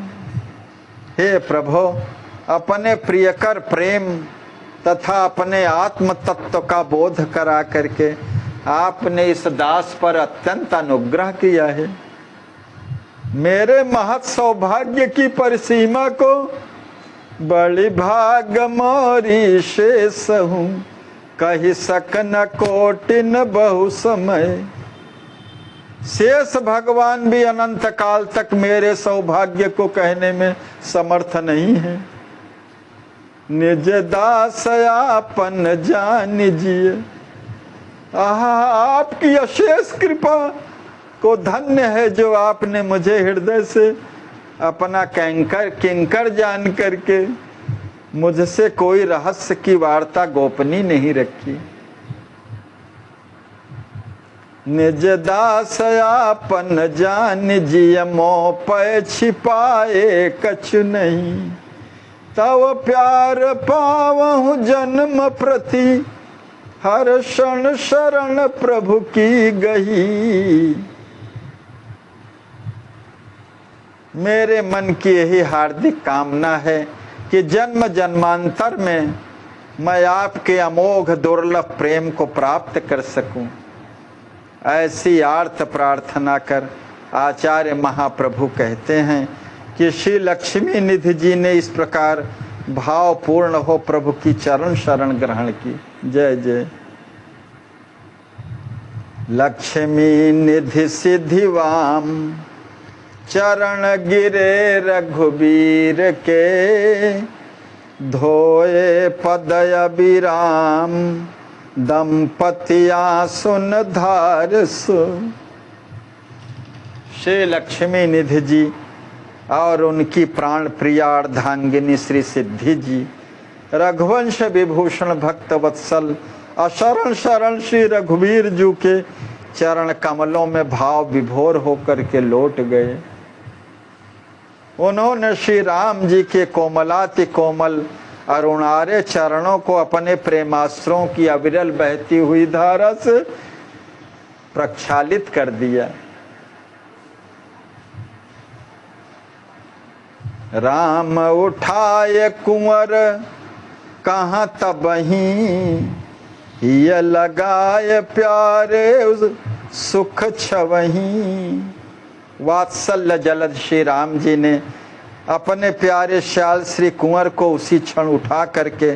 हे प्रभु, अपने प्रियकर प्रेम तथा अपने आत्म तत्व का बोध करा करके आपने इस दास पर अत्यंत अनुग्रह किया है। मेरे महत् सौभाग्य की परिसीमा को बड़ी भाग मोरी शेष हूँ, कही सकन कोटिन बहु समय। शेष भगवान भी अनंत काल तक मेरे सौभाग्य को कहने में समर्थ नहीं है। निज दास आपन जान जिय, आपकी अशेष कृपा को धन्य है जो आपने मुझे हृदय से अपना किंकर जान करके मुझसे कोई रहस्य की वार्ता गोपनीय नहीं रखी। निज दास आपन जान जिय, मोह पै छिपाए कछु नहीं। तव प्यार पावहु जन्म प्रति, हर क्षण शरण प्रभु की गही। मेरे मन की यही हार्दिक कामना है कि जन्म जन्मांतर में मैं आपके अमोघ दुर्लभ प्रेम को प्राप्त कर सकूं। ऐसी आर्त प्रार्थना कर आचार्य महाप्रभु कहते हैं कि श्री लक्ष्मी निधि जी ने इस प्रकार भावपूर्ण हो प्रभु की चरण शरण ग्रहण की। जय जय। लक्ष्मी निधि सिद्धिवाम, चरण गिरे रघुबीर के। धोए पदय अभिराम, दंपतिया सुन धार सु। श्री लक्ष्मी निधि जी और उनकी प्राण प्रिया अर्धांगिनी श्री सिद्धि जी, रघुवंश विभूषण भक्त वत्सल अशरण शरण श्री रघुवीर जी के चरण कमलों में भाव विभोर होकर के लौट गए। उन्होंने श्री राम जी के कोमलाति कोमल अरुणारे चरणों को अपने प्रेमास्त्रों की अविरल बहती हुई धारा से प्रक्षालित कर दिया। राम उठाए कुंवर कहाँ तबही, ये लगाए प्यारे उस सुख छवही। वात्सल्य जलद श्री राम जी ने अपने प्यारे श्याल श्री कुंवर को उसी क्षण उठा करके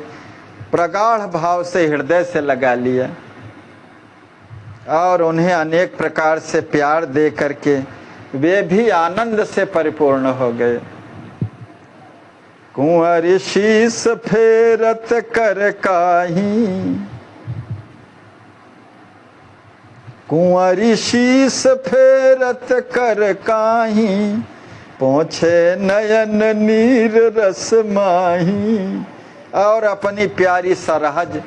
प्रगाढ़ भाव से हृदय से लगा लिया और उन्हें अनेक प्रकार से प्यार दे करके वे भी आनंद से परिपूर्ण हो गए। कुंवर शीस फेरत कर काही, कुंवरी शीस फेरत कर काही। पहुँचे नयन नीर रस माही। और अपनी प्यारी सरहज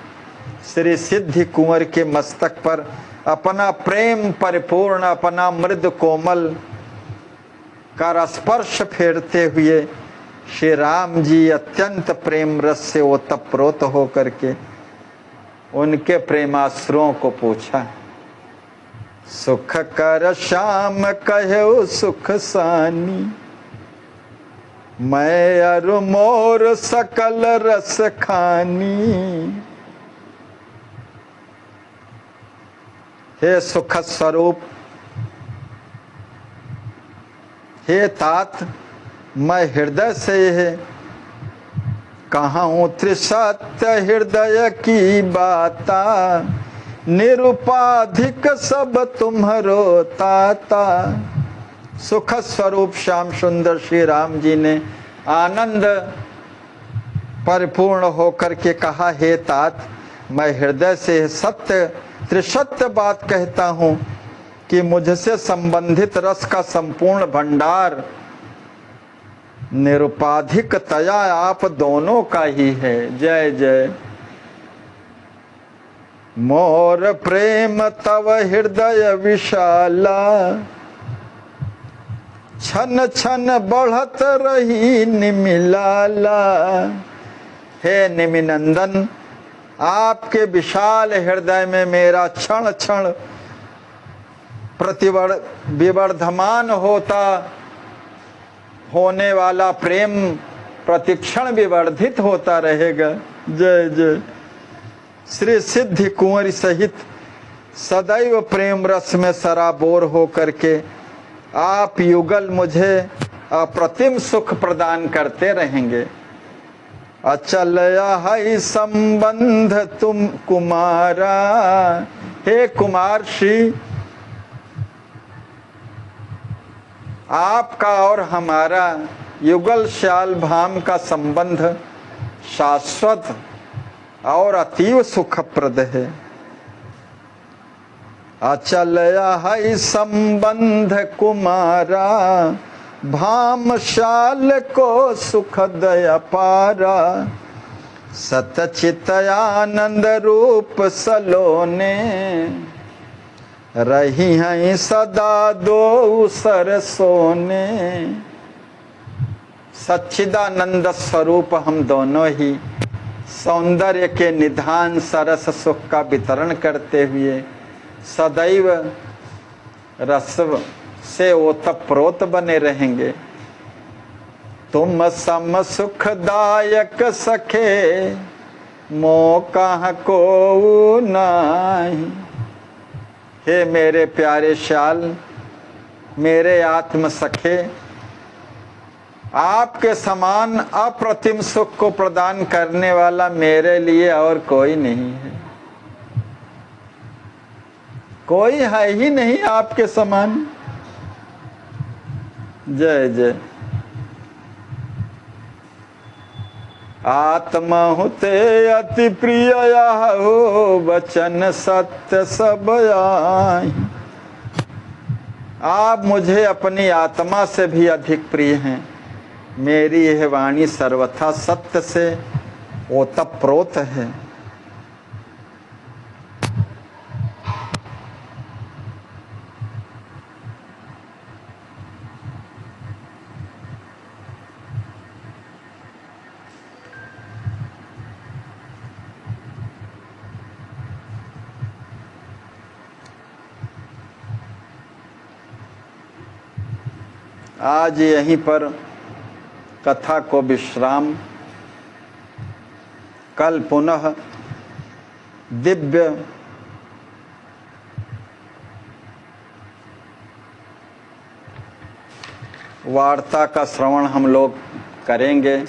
श्री सिद्धि कुंवर के मस्तक पर अपना प्रेम परिपूर्ण, अपना मृद कोमल कर स्पर्श फेरते हुए श्री राम जी अत्यंत प्रेम रस से ओतप्रोत होकर के उनके प्रेमाश्रुओं को पूछा। सुख कर श्याम कहो सुख सानी, मैं अरु मोर सकल रस खानी। हे सुख स्वरूप, हे तात, मैं हृदय से है कहूँ त्रिसत्य हृदय की बाता, निरुपाधिक सब तुम्हारो ताता। सुख स्वरूप श्याम सुंदर श्री राम जी ने आनंद परिपूर्ण होकर के कहा, हे तात, मैं हृदय से सत्य त्रिसत्य बात कहता हूँ कि मुझसे संबंधित रस का संपूर्ण भंडार निरुपाधिक तया आप दोनों का ही है। जय जय। मोर प्रेम तव हृदय विशाला, छन छन बढ़त रही निमिलाला। हे निमिनंदन, आपके विशाल हृदय में मेरा क्षण क्षण विवर्धमान होने वाला प्रेम प्रतिक्षण विवर्धित होता रहेगा। जय जय। श्री सिद्धि कुंवरी सहित सदैव प्रेम रस में सराबोर हो करके आप युगल मुझे अप्रतिम सुख प्रदान करते रहेंगे। अचल है संबंध तुम कुमारा। हे कुमार श्री, आपका और हमारा युगल श्याल भाम का संबंध शाश्वत और अतीव सुखप्रद है। अचल है संबंध कुमारा, भाम शाल को सुखद अपारा। सतचित आनंद रूप सलोने, रही हैं सदा दो सरसोने। सच्चिदानंद स्वरूप हम दोनों ही सौंदर्य के निधान सरस सुख का वितरण करते हुए सदैव रस से ओतप्रोत बने रहेंगे। तुम सम सुखदायक सखे, मौका को नाही। हे मेरे प्यारे श्याल, मेरे आत्म सखे, आपके समान अप्रतिम सुख को प्रदान करने वाला मेरे लिए और कोई नहीं है। कोई है ही नहीं आपके समान। जय जय। आत्मा होते अति प्रिय हो, वचन सत्य सब आई। आप मुझे अपनी आत्मा से भी अधिक प्रिय हैं। मेरी यह वाणी सर्वथा सत्य से ओतप्रोत है। आज यहीं पर कथा को विश्राम। कल पुनः दिव्य वार्ता का श्रवण हम लोग करेंगे।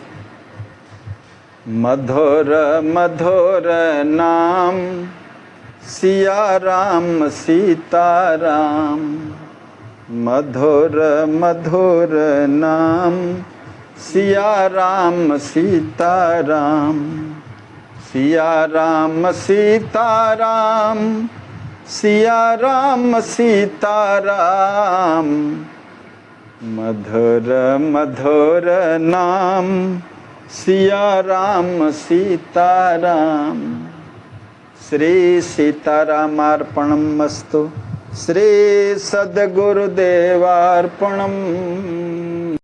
मधुर मधुर नाम सिया राम सीता राम। मधुर मधुर नाम सिया राम सीता राम। सिया राम सीता राम, सिया राम सीता राम। मधुर मधुर नाम सिया राम सीता राम। श्री सीतारामार्पणमस्तु। श्री सद्गुरुदेवार्पणम्।